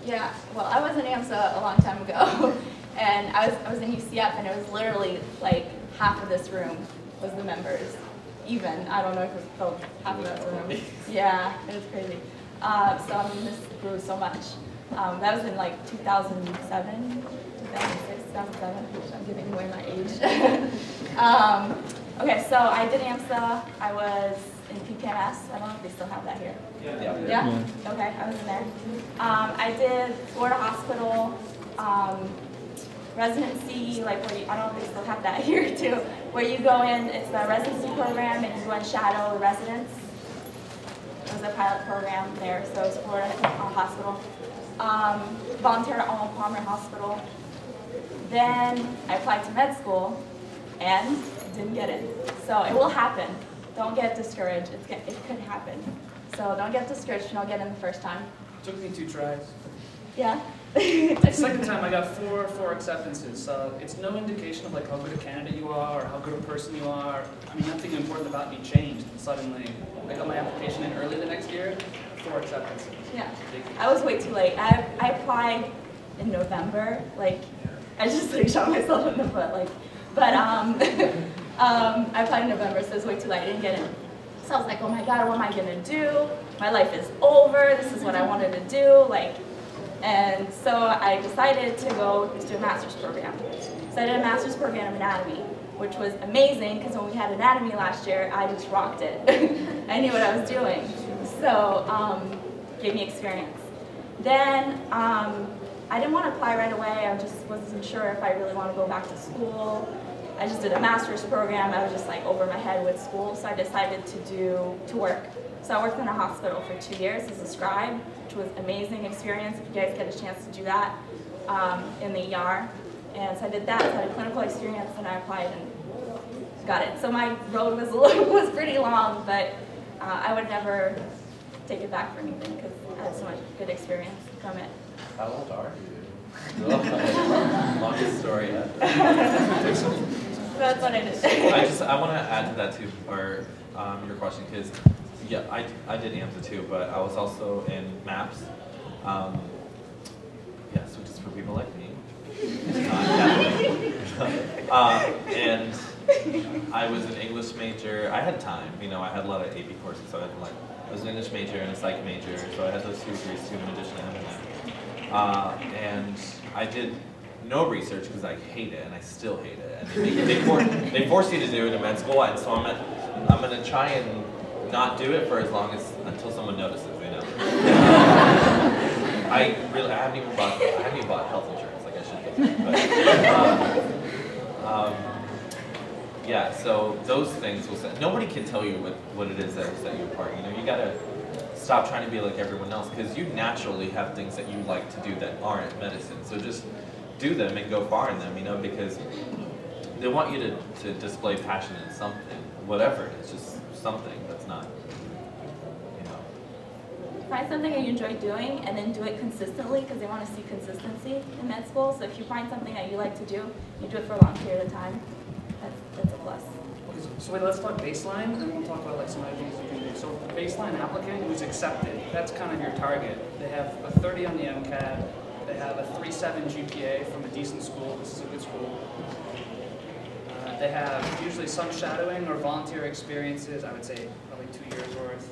Yeah, well, I was in AMSA a long time ago, and I was in UCF, and it was literally like half of this room was the members. Even, I don't know if it was filled half of that room. Yeah, it was crazy. So I mean, this grew so much. That was in like 2007, 2006, 2007. I'm giving away my age. Okay, so I did AMSA. I was in PPMS. I don't know if they still have that here. Yeah? Okay, I was in there. I did Florida Hospital residency, like where you, I don't know if they still have that here too, where you go in, it's the residency program and you go and shadow the residents. It was a pilot program there, so it was Florida Hospital. Volunteered at Arnold Palmer Hospital. Then I applied to med school and didn't get in. So it will happen. Don't get discouraged. It could happen. So don't get discouraged if you don't get in the first time. Took me 2 tries. Yeah. The second time I got four acceptances. So it's no indication of like how good a candidate you are or how good a person you are. I mean, nothing important about me changed. And suddenly, I got my application in early the next year, 4 acceptances. Yeah. I was way too late. I applied in November. Like, I just like shot myself in the foot. Like, but I applied in November, so it was way too late. I didn't get in. So I was like, oh my God, what am I gonna do? My life is over. This is what I wanted to do. Like. And so I decided to go to a master's program. So I did a master's program in anatomy, which was amazing because when we had anatomy last year, I just rocked it. I knew what I was doing. So gave me experience. Then I didn't want to apply right away. I just wasn't sure if I really want to go back to school. I just did a master's program. I was just like over my head with school. So I decided to work. So I worked in a hospital for 2 years as a scribe, which was an amazing experience if you guys get a chance to do that in the ER. And so I did that, so I had a clinical experience, and I applied and got it. So my road was pretty long, but I would never take it back for anything because I had so much good experience from it. How old are you? Longest story yet. That's what I did. I want to add to that too, or your question, because yeah, I did AMSA too, but I was also in MAPS. Yes, which is for people like me. And I was an English major. I had time, you know, I had a lot of AP courses, so I had like, I was an English major and a psych major, so I had those 2 degrees too, in addition to having that. And I did no research because I hate it, and I still hate it. And they force you to do it in med school, and so I'm gonna try and not do it for as long as, until someone notices, you know. I haven't even bought health insurance, like I should get. But, yeah, so those things will set, nobody can tell you what it is that will set you apart. You know, you gotta stop trying to be like everyone else, because you naturally have things that you like to do that aren't medicine. So just do them and go far in them, you know, because they want you to display passion in something, whatever it is, just something that's not, you know. Find something that you enjoy doing and then do it consistently, because they want to see consistency in med school. So if you find something that you like to do, you do it for a long period of time, that's a plus. Okay, so wait, let's talk baseline, and then we'll talk about like some other things you can do. So baseline applicant who's accepted, that's kind of your target. They have a 30 on the MCAT, they have a 3.7 GPA from a decent school. This is a good school. They have usually some shadowing or volunteer experiences, I would say probably 2 years worth.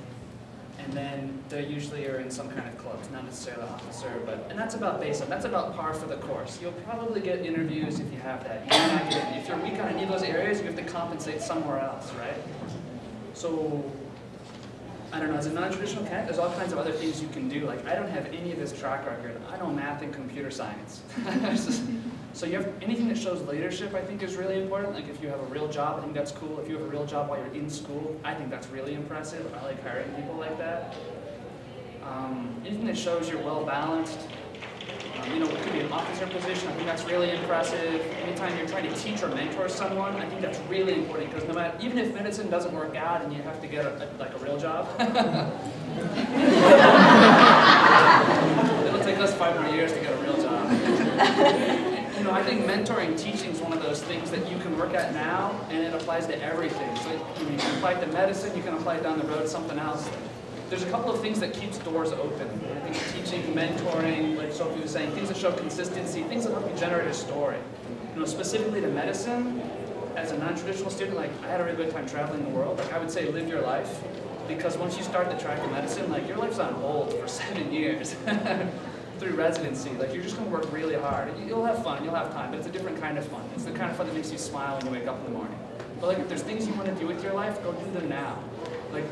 And then they usually are in some kind of clubs, not necessarily officer, and that's about baseline. That's about par for the course. You'll probably get interviews if you have that. If you're weak on any of those areas, you have to compensate somewhere else, right? So, I don't know, as a non-traditional candidate, there's all kinds of other things you can do. Like, I don't have any of this track record. I know math and computer science. So you have anything that shows leadership, I think, is really important. Like if you have a real job, I think that's cool. If you have a real job while you're in school, I think that's really impressive. I like hiring people like that. Anything that shows you're well balanced. You know, it could be an officer position. I think that's really impressive. Anytime you're trying to teach or mentor someone, I think that's really important, because no matter, even if medicine doesn't work out and you have to get like a real job, it'll take us 5 more years to get a real job. You know, I think mentoring, teaching is one of those things that you can work at now, and it applies to everything. So you can apply it to medicine, you can apply it down the road to something else. There's a couple of things that keeps doors open. I think teaching, mentoring, like Sophie was saying, things that show consistency, things that help you generate a story. You know, specifically to medicine, as a non-traditional student, like I had a really good time traveling the world. Like I would say, live your life, because once you start the track of medicine, like your life's on hold for 7 years. Through residency, like you're just going to work really hard. You'll have fun, you'll have time, but it's a different kind of fun. It's the kind of fun that makes you smile when you wake up in the morning. But like if there's things you want to do with your life, go do them now. Like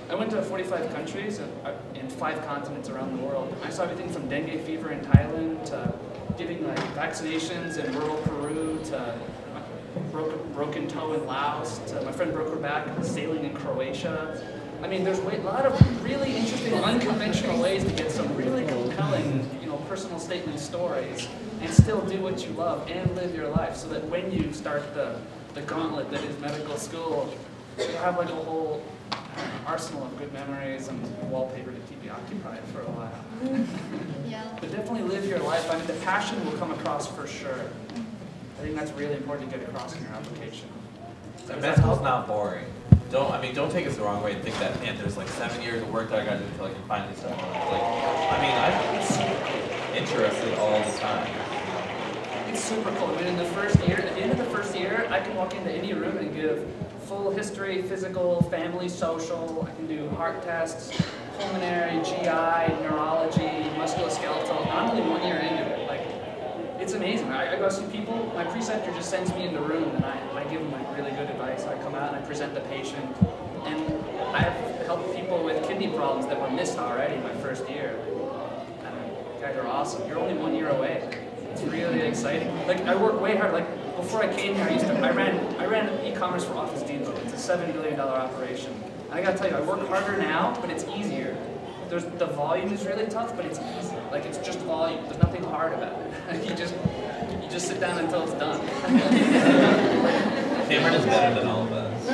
I went to 45 countries and 5 continents around the world. I saw everything from dengue fever in Thailand to giving like vaccinations in rural Peru to broken toe in Laos to my friend broke her back sailing in Croatia. I mean, there's a lot of really interesting, unconventional ways to get some really compelling, you know, personal statement stories and still do what you love and live your life, so that when you start the gauntlet that is medical school, you have like a whole arsenal of good memories and wallpaper to keep you occupied for a while. Yeah. But definitely live your life. I mean, the passion will come across for sure. I think that's really important to get across in your application. Med school's not boring. Don't take us the wrong way and think that, man, there's like 7 years of work that I got to do until I can finally start on it. Like, I mean, I'm interested all the time. It's super cool. I mean, in the first year, at the end of the first year, I can walk into any room and give full history, physical, family, social. I can do heart tests, pulmonary, GI, neurology, musculoskeletal. I'm only 1 year into it. Like, it's amazing. I go see people, my preceptor just sends me in the room and I give them like really good advice. I come out and I present the patient. And I've helped people with kidney problems that were missed already my first year. And you guys are awesome. You're only 1 year away. It's really exciting. Like I work way hard. Like before I came here, I ran e-commerce for Office Depot. It's a $7 billion operation. And I gotta tell you, I work harder now, but it's easier. The volume is really tough, but it's easy. Like it's just volume. There's nothing hard about it. you just sit down until it's done. Cameron is better than all of us.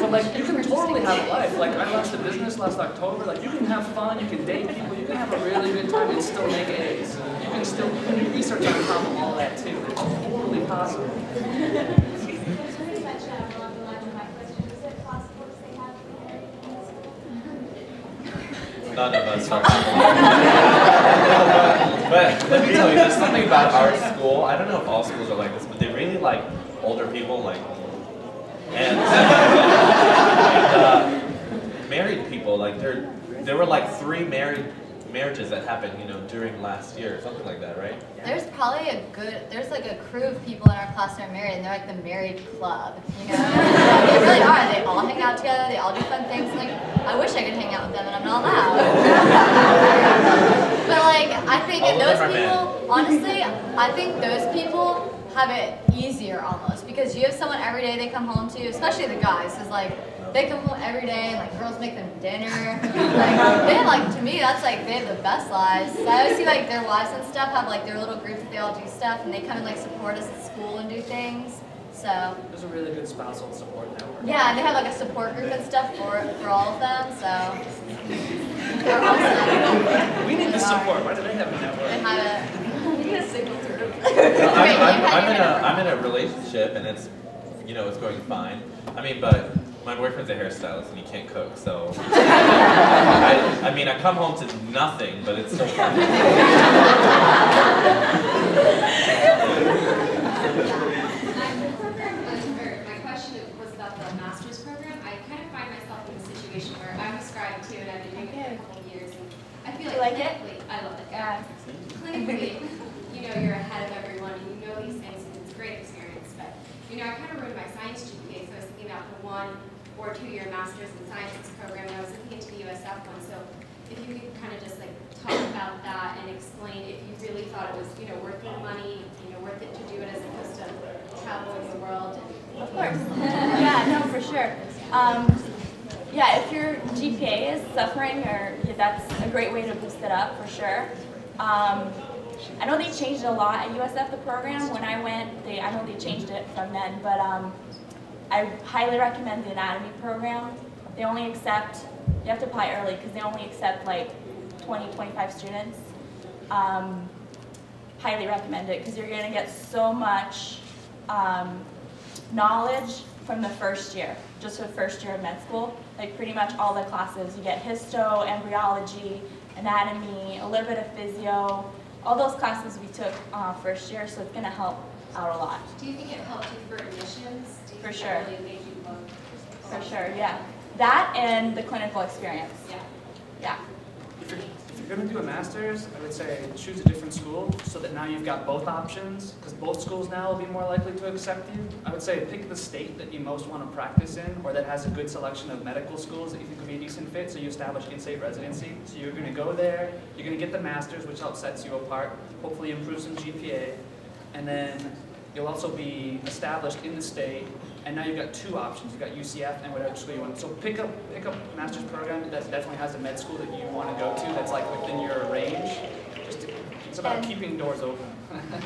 But like you can totally have a life. Like I launched a business last October. Like you can have fun, you can date people, you can have a really good time and still make A's. You can do research on top of all that too. It's totally possible. None of us are. But let me tell you, there's something about our school. I don't know if all schools are like this, but they really like older people, like, and married people, like there were like 3 marriages that happened, you know, during last year, or something like that, right? There's probably there's like a crew of people in our class that are married, and they're like the married club, you know? They really are. They all hang out together, they all do fun things. Like, I wish I could hang out with them, and I'm not allowed. But like, I think those people, honestly, I think those people have it easier almost, because you have someone every day they come home to, especially the guys, is like, they come home every day and like girls make them dinner. Like, they like, to me, that's like, they have the best lives. I always see like their wives and stuff have like their little groups that they all do stuff, and they kind of like support us at school and do things. So There's a really good spousal support network. yeah, and they have like a support group and stuff for all of them. So they're awesome. We need the support. Why do they have a network? They have a single group. I'm in a relationship, and it's, you know, it's going fine. I mean, but my boyfriend's a hairstylist and he can't cook, so I mean, I come home to nothing, but it's still fun. My question was about the master's program. I kind of find myself in a situation where I'm ascribed to, and I've been doing it for a couple of years, and I feel like clinically, I love it. Yeah. Clinically, you know, you're ahead of everyone, and you know these things, and it's a great experience. But you know, I kind of ruined my science GPA, so I was thinking about the 1- or 2-year master's in sciences program, and I was looking into the USF one. So if you could kind of just like talk about that and explain if you really thought it was, you know, worth the money, you know, worth it to do it as opposed to traveling the world. Of course. Yeah, no, for sure. Yeah, if your GPA is suffering, or that's a great way to boost it up, for sure. I know they changed it a lot at USF, the program. When I went, I know they changed it from then, but I highly recommend the anatomy program. They only accept, you have to apply early because they only accept like 20, 25 students. Highly recommend it because you're going to get so much knowledge from the first year, just the first year of med school. Like pretty much all the classes, you get histo, embryology, anatomy, a little bit of physio. All those classes we took first year, so it's going to help out a lot. Do you think it helped you for admissions? For sure. Really made you look? For sure, yeah. That and the clinical experience. Yeah. Yeah. If you're going to do a master's, I would say choose a different school so that now you've got both options, because both schools now will be more likely to accept you. I would say pick the state that you most want to practice in, or that has a good selection of medical schools that you think would be a decent fit, so you establish in-state residency. So you're going to go there, you're going to get the master's, which helps sets you apart, hopefully improve some GPA, and then you'll also be established in the state, and now you've got 2 options. You've got UCF and whatever school you want. So pick up a master's program that definitely has a med school that you want to go to that's like within your range. It's about keeping doors open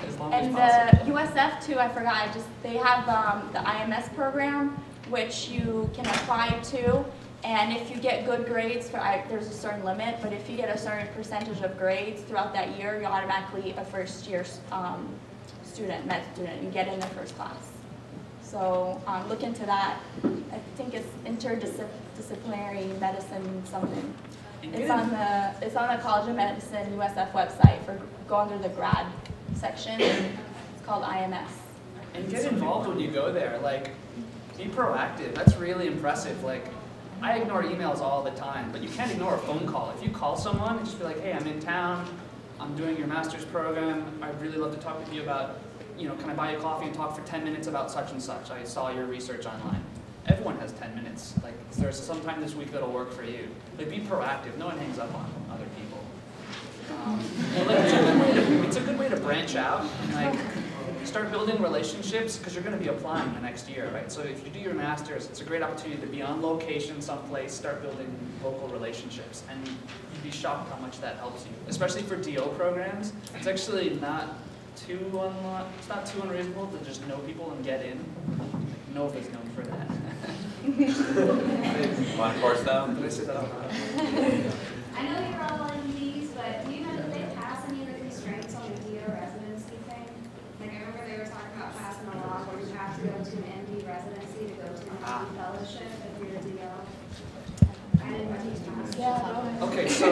as long as possible. And the USF too, I forgot, they have the IMS program, which you can apply to, and if you get good grades, there's a certain limit, but if you get a certain percentage of grades throughout that year, you're automatically a first-year med student, and get in the first class. So look into that. I think it's interdisciplinary medicine something. It's on the College of Medicine USF website. Go under the grad section. It's called IMS. And get involved when you go there. Like, be proactive. That's really impressive. Like, I ignore emails all the time, but you can't ignore a phone call. If you call someone and just be like, hey, I'm in town, I'm doing your master's program, I'd really love to talk with you about, you know, can I buy you coffee and talk for 10 minutes about such and such? I saw your research online. Everyone has 10 minutes. Like, there's some time this week that'll work for you. Like, be proactive. No one hangs up on other people. It's a good way to branch out and like start building relationships, because you're going to be applying the next year, right? So if you do your master's, it's a great opportunity to be on location someplace, start building local relationships, and you'd be shocked how much that helps you, especially for DO programs. It's actually not too unreasonable to just know people and get in. Like, Nova's known for that. One course though? Did I say that out loud? I know you're all MDs, but do you know that they pass any of the constraints on the DO residency thing? Like, I remember they were talking about passing a law where you have to go to an MD residency to go to an MD fellowship if you're a DO. I didn't know if you passed. Okay, so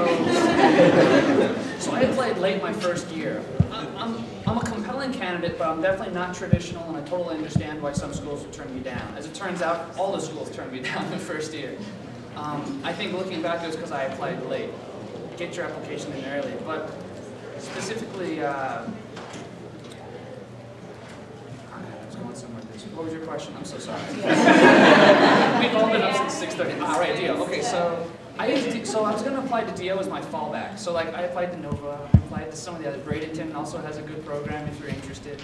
I applied applied late my first year. I'm a compelling candidate, but I'm definitely not traditional, and I totally understand why some schools would turn me down. As it turns out, all the schools turned me down the first year. I think looking back, it was because I applied late. Get your application in early, but specifically, I was going somewhere with this. What was your question? I'm so sorry. We've all been up since 6:30. Ah, right, DO. Okay, so I was going to apply to DO as my fallback. So like I applied to Nova, I applied to some of the other. Bradenton also has a good program if you're interested.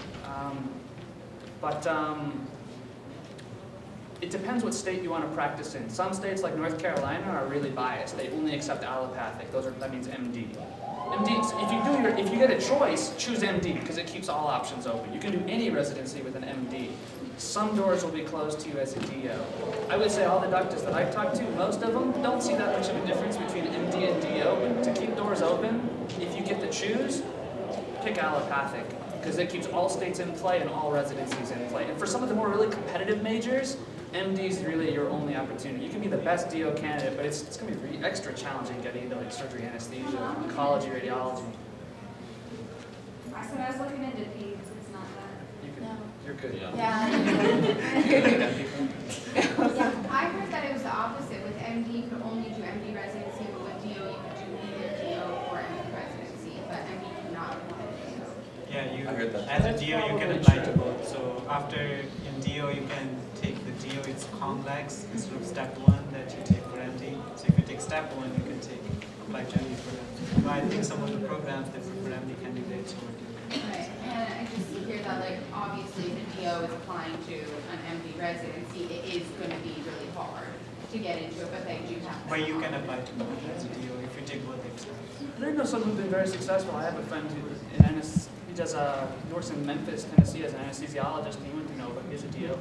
It depends what state you want to practice in. Some states like North Carolina are really biased. They only accept allopathic. That means MD. MD, if you get a choice, choose MD because it keeps all options open. You can do any residency with an MD. Some doors will be closed to you as a DO. I would say all the doctors that I've talked to, most of them don't see that much of a difference between MD and DO, but to keep doors open, if you get to choose, pick allopathic because it keeps all states in play and all residencies in play. And for some of the more really competitive majors, MD is really your only opportunity. You can be the best DO candidate, but it's going to be extra challenging getting into like surgery, anesthesia, oncology, radiology. So I was looking into peds, it's not that. You're good. Yeah, I heard that it was the opposite. With MD, you could only do MD residency, but with DO, you could do either DO or MD residency, but MD could not apply to DO. Yeah, I heard that. as a DO, you can apply to both. So after in DO, you can take the DO, it's complex instead of step 1 that you take for MD. So if you take step 1, you can apply to MD for MD. But I think some of the programs that for MD candidates over DO. Right, and I just hear that, like, obviously the DO is applying to an MD residency, it is going to be really hard to get into it, but they do have that. But you can apply to both as a DO if you take both exams. I know some who've been very successful. I have a friend who works in Memphis, Tennessee as an anesthesiologist, and he went to Nova. He's a DO.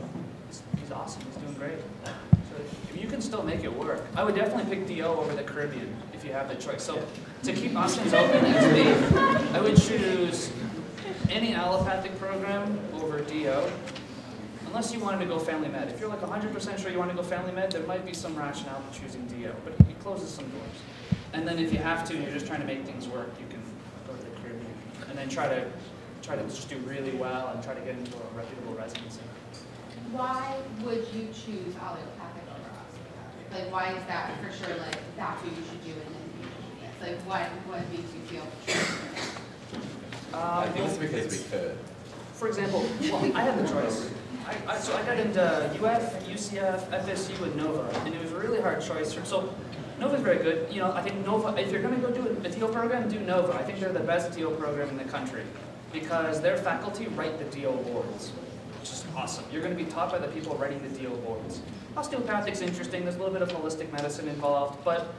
He's awesome. He's doing great. So you can still make it work. I would definitely pick DO over the Caribbean if you have the choice. So to keep options open as me, I would choose any allopathic program over DO, unless you wanted to go family med. If you're like 100% sure you want to go family med, there might be some rationale to choosing DO, but it closes some doors. And then if you have to, and you're just trying to make things work, you can go to the Caribbean, and then try to just do really well and try to get into a reputable residency. Why would you choose allopathic over osteopathic? Like, why is that for sure, like, that's what you should do and then you should get? Like, what makes you feel sure? I think it's because we could. For example, well, I had the choice. So I got into UF, UCF, FSU, and Nova, and it was a really hard choice. So Nova's very good. You know, I think Nova, if you're going to go do a DO program, do Nova. I think they're the best DO program in the country because their faculty write the DO boards, which is awesome. You're going to be taught by the people writing the DO boards. Osteopathic's interesting. There's a little bit of holistic medicine involved, but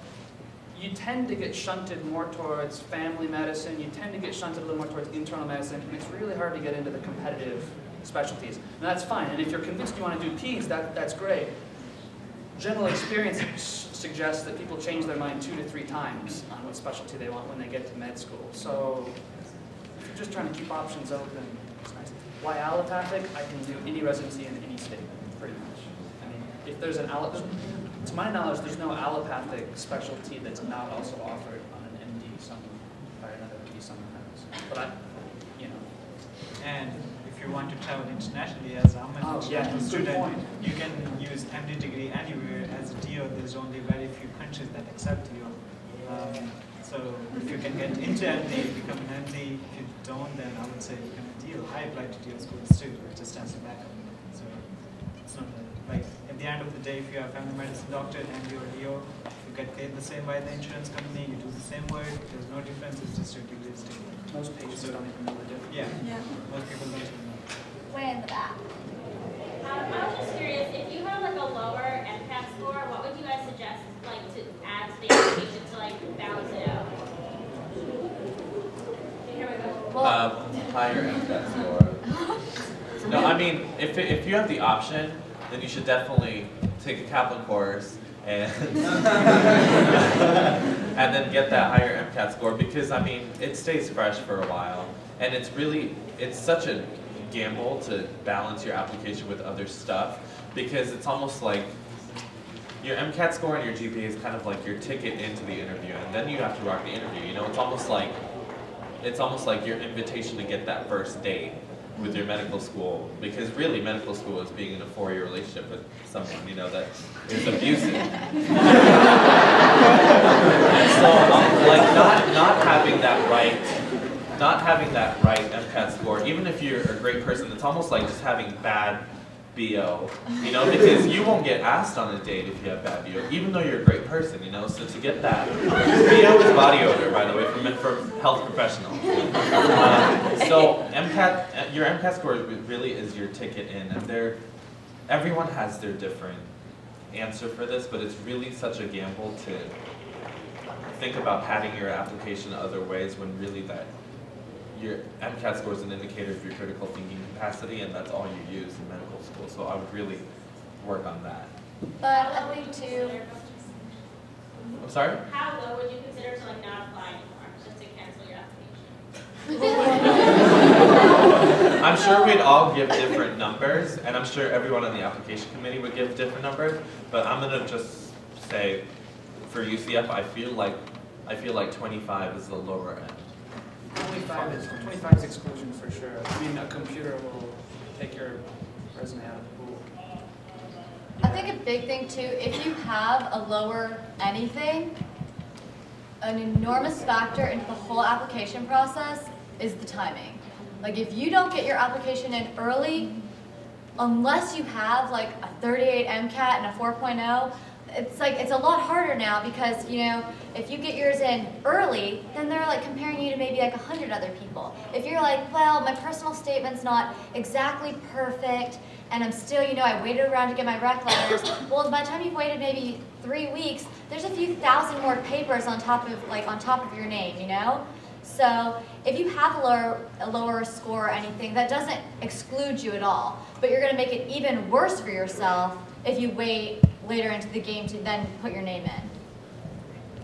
you tend to get shunted more towards family medicine, you tend to get shunted a little more towards internal medicine, and it's really hard to get into the competitive specialties. And that's fine, and if you're convinced you want to do peds, that's great. General experience suggests that people change their mind 2 to 3 times on what specialty they want when they get to med school. So if you're just trying to keep options open, it's nice. Why allopathic? I can do any residency in any state, pretty much. I mean, if there's an to my knowledge, there's no allopathic specialty that's not also offered on an MD by another MD somewhere else. But And if you want to travel internationally as I'm a student, you can use MD degree anywhere. As a DO, there's only very few countries that accept you. So if you can get into MD, become an MD. If you don't, then I would say become a DO. I applied to DO schools too, just as a backup. So it's not like at the end of the day, if you are a family medicine doctor, MD or DO, you get paid the same by the insurance company. You do the same work. There's no difference. It's just your degree is different. Most patients don't even know the difference. Yeah. Most people don't even know. Way in the back. I was just curious, if you have like a lower MCAT score, what would you guys suggest like to add to the application to like balance it out? Here we go. Higher MCAT score. No, I mean, if you have the option, then you should definitely take a Kaplan course and and then get that higher MCAT score because, I mean, it stays fresh for a while. And it's such a gamble to balance your application with other stuff because it's almost like your MCAT score and your GPA is kind of like your ticket into the interview, and then you have to rock the interview. You know, it's almost like it's almost like your invitation to get that first date with your medical school, because really medical school is being in a 4-year relationship with someone, you know, that is abusive. So like not having that right MCAT score, even if you're a great person, it's almost like just having bad BO, you know, because you won't get asked on a date if you have bad BO, even though you're a great person, you know. So to get that, BO is body odor, by the way, from health professionals. So MCAT, your MCAT score really is your ticket in, and everyone has their different answer for this, but it's really such a gamble to think about padding your application other ways when really your MCAT score is an indicator of your critical thinking capacity, and that's all you use in medical school. So I would really work on that. But I think too. I'm sorry? How low would you consider to like not apply anymore, just to cancel your application? I'm sure we'd all give different numbers, and I'm sure everyone on the application committee would give different numbers. But I'm gonna just say, for UCF, I feel like 25 is the lower end. 25 is exclusion for sure. I mean, a computer will take your resume out of the pool. I think a big thing too, if you have a lower anything, an enormous factor into the whole application process is the timing. Like if you don't get your application in early, unless you have like a 38 MCAT and a 4.0, it's a lot harder now because, you know, if you get yours in early, then they're like comparing you to maybe like 100 other people. If you're like, well, my personal statement's not exactly perfect, and I'm still, you know, I waited around to get my rec letters. Well, by the time you've waited maybe 3 weeks, there's a few thousand more papers on top of your name, you know? So if you have a lower score or anything, that doesn't exclude you at all. But you're going to make it even worse for yourself if you wait later into the game to then put your name in.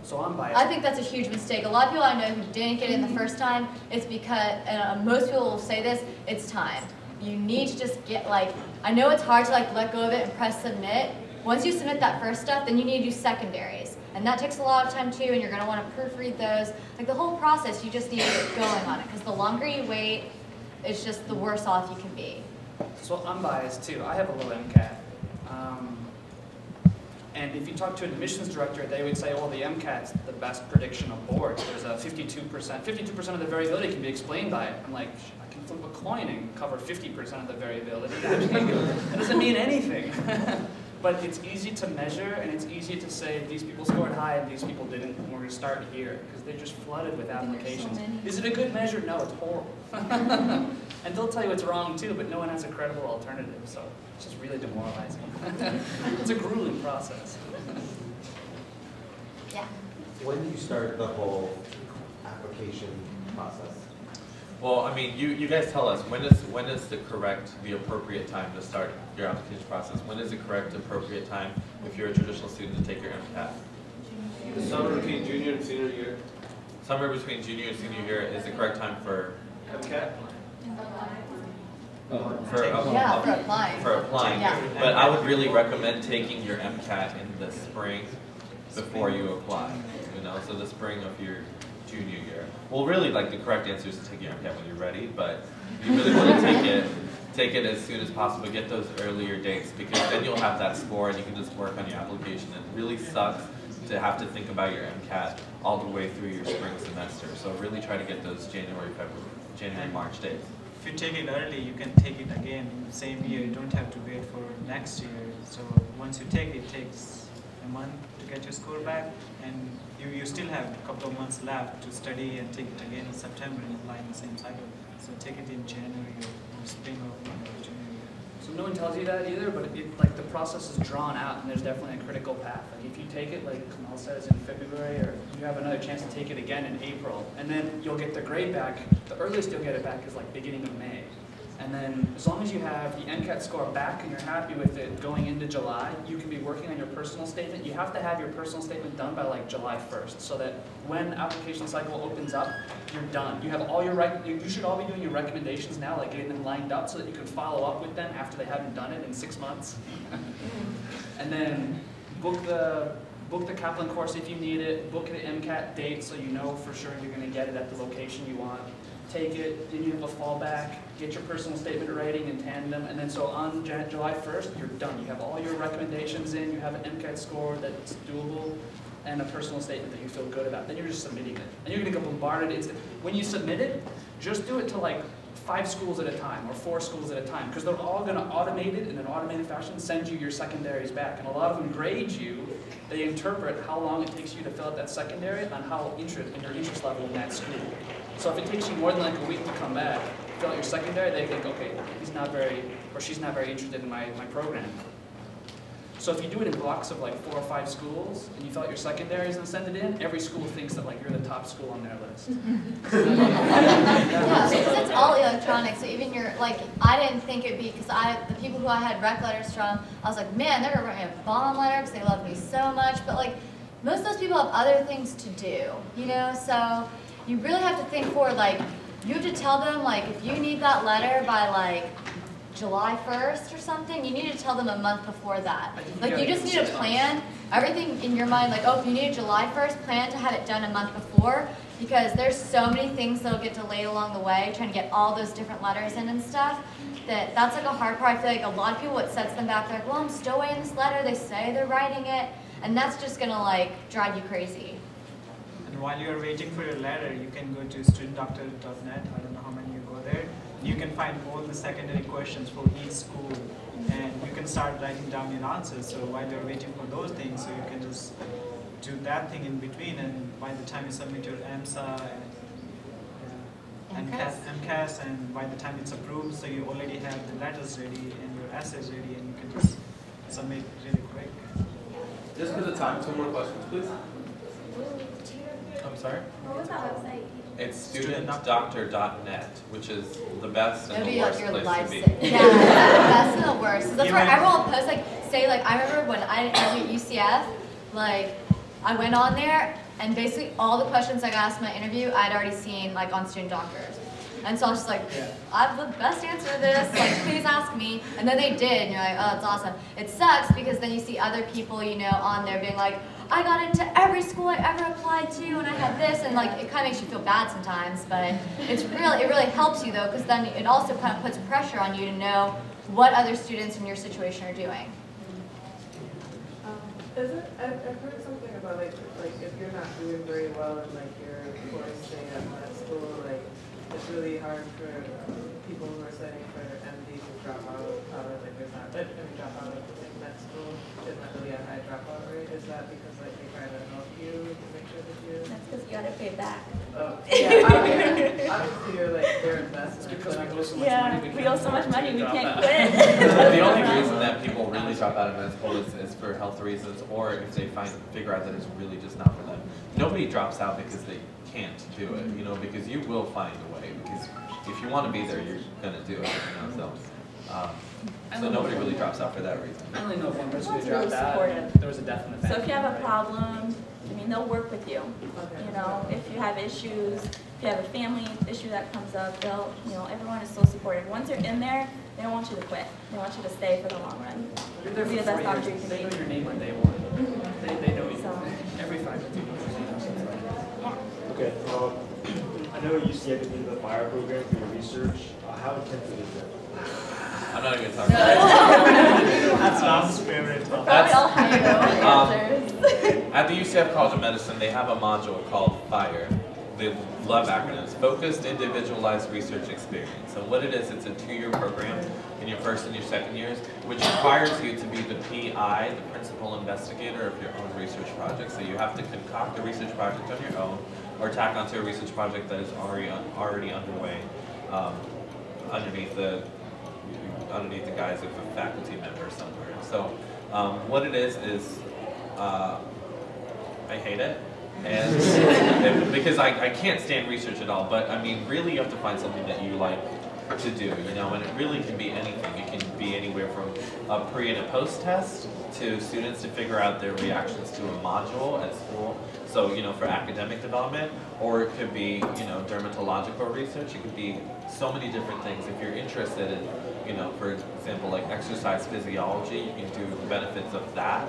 So I'm biased. I think that's a huge mistake. A lot of people I know who didn't get it the first time, it's because, and most people will say this, it's time. You need to just get I know it's hard to let go of it and press submit. Once you submit that first stuff, then you need to do secondaries. And that takes a lot of time too, and you're going to want to proofread those. Like the whole process, you just need to get going on it, because the longer you wait, it's just the worse off you can be. So I'm biased too. I have a low MCAT. And if you talk to an admissions director, they would say, well, the MCAT's the best prediction of boards. There's a 52% of the variability can be explained by it. I'm like, I can flip a coin and cover 50% of the variability. That doesn't mean anything. But it's easy to measure, and it's easy to say these people scored high and these people didn't, and we're going to start here, because they're just flooded with applications. Is it a good measure? No, it's horrible. And they'll tell you it's wrong too, but no one has a credible alternative, so it's just really demoralizing. It's a grueling process. Yeah. When do you start the whole application process? Well, I mean, you guys tell us, when is the appropriate time to start your application process? When is the correct, appropriate time if you're a traditional student to take your MCAT? The summer between junior and senior year. Summer between junior and senior year is the correct time for MCAT? For applying. For applying. Yeah. But I would really recommend taking your MCAT in the spring before you apply. You know, so the spring of your junior year. Well, really, the correct answer is to take your MCAT when you're ready, but you really want to take it as soon as possible. Get those earlier dates, because then you'll have that score and you can just work on your application. It really sucks to have to think about your MCAT all the way through your spring semester. So really try to get those January, March dates. If you take it early, you can take it again in the same year. You don't have to wait for next year. So once you take it, it takes a month to get your score back, and you still have a couple of months left to study and take it again in September and apply in the same cycle. So take it in January or spring of junior year. So no one tells you that either, but the process is drawn out, and there's definitely a critical path. Like if you take it, like Kamal says, in February, or you have another chance to take it again in April, and then you'll get the grade back. The earliest you'll get it back is beginning of May. And then as long as you have the MCAT score back and you're happy with it going into July, you can be working on your personal statement. You have to have your personal statement done by July 1st, so that when application cycle opens up, you're done. You have all your you should all be doing your recommendations now, getting them lined up so that you can follow up with them after they haven't done it in 6 months. And then book book the Kaplan course if you need it, book the MCAT date so you know for sure you're going to get it at the location you want. Take it, then you have a fallback, get your personal statement writing in tandem, and then so on July 1st, you're done. You have all your recommendations in, you have an MCAT score that's doable, and a personal statement that you feel good about. Then you're just submitting it. And you're going to get bombarded. When you submit it, just do it to like 5 schools at a time or 4 schools at a time, because they're all going to automate it in an automated fashion, send you your secondaries back. And a lot of them grade you. They interpret how long it takes you to fill out that secondary on how your interest level in that school. So if it takes you more than like a week to come back, fill out your secondary, they think, okay, he's not very, or she's not very interested in my program. So if you do it in blocks of like 4 or 5 schools, and you fill out your secondaries and send it in, every school thinks that like you're the top school on their list. Yeah, because it's all electronic, so even your, like, I didn't think it'd be, because the people who I had rec letters from, I was like, man, they're gonna write me a bomb letter because they love me so much, but like, most of those people have other things to do, you know, so you really have to think forward, like, you have to tell them, like, if you need that letter by like, July 1st or something, you need to tell them a month before that. Like, you just need to plan everything in your mind, like, oh, if you need it July 1st, plan to have it done a month before, because there's so many things that'll get delayed along the way, trying to get all those different letters in and stuff, that's like a hard part. I feel like a lot of people, what sets them back, they're like, well, I'm still waiting this letter, they say they're writing it, and that's just gonna like drive you crazy. And while you're waiting for your letter, you can go to studentdoctor.net, I don't know how many you go there. You can find all the secondary questions for each school, and you can start writing down your answers. So while you're waiting for those things, so you can just do that thing in between, and by the time you submit your AMSA and MCAS, and by the time it's approved, so you already have the letters ready and your essays ready, and you can just submit really quick. Just because of time, 2 more questions, please. I'm sorry? What was that website? It's studentdoctor.net, which is the best and the It'll worst be like your place to be. Yeah, it's the best and the worst. So that's where everyone will post, like, say, like, I remember when I interviewed at UCF, like, I went on there, and basically all the questions I got asked in my interview, I'd already seen, like, on Student Doctors. And so I was just like, I have the best answer to this, like, please ask me. And then they did, and you're like, oh, that's awesome. It sucks because then you see other people, you know, on there being like, I got into every school I ever applied to, and I had this, and like, it kind of makes you feel bad sometimes, but it really helps you though, because then it also kind of puts pressure on you to know what other students in your situation are doing. I've heard something about like if you're not doing very well in like your course, say at med school, like it's really hard for people who are studying for MD to drop out of college. Like there's not drop out of like med school. There's not really a high dropout rate. Is that because like they try to help you to make sure that you? That's because you gotta pay back. Oh, yeah. Obviously, you're like they're investors. Because we owe so much money. We owe so much money, we can't quit. The only reason that people really drop out of med school is for health reasons, or if they figure out that it's really just not for them. Nobody drops out because they can't do it, you know, because you will find a way, because if you want to be there, you're going to do it, you know, so nobody really drops out for that reason. I only know of one person who Really dropped out. supportive. There was a death in the family. So if you have a problem, I mean, they'll work with you. You know, if you have issues, if you have a family issue that comes up, everyone is so supportive. Once you're in there, they don't want you to quit. They want you to stay for the long run. You're there Be the for 4 best doctor you years. can They be. know your name on day 1. They know you. Every 5 minutes. Okay, I know UCF is in the fire program for your research. How intensive is that? I'm not even talking about that. That's Rob's favorite topic. At the UCF College of Medicine, they have a module called FIRE. They love acronyms. Focused Individualized Research Experience. So what it is, it's a 2-year program in your first and your second years, which requires you to be the PI, the principal investigator of your own research project. So you have to concoct a research project on your own, or tack onto a research project that is already underway underneath the guise of a faculty member somewhere. So what it is I hate it, and because I can't stand research at all. But I mean, really, you have to find something that you like to do, you know, and it really can be anything. It can be anywhere from a pre and a post test to students to figure out their reactions to a module at school. So, you know, for academic development, or it could be, you know, dermatological research. It could be so many different things. If you're interested in, you know, for example, like exercise physiology, you can do benefits of that.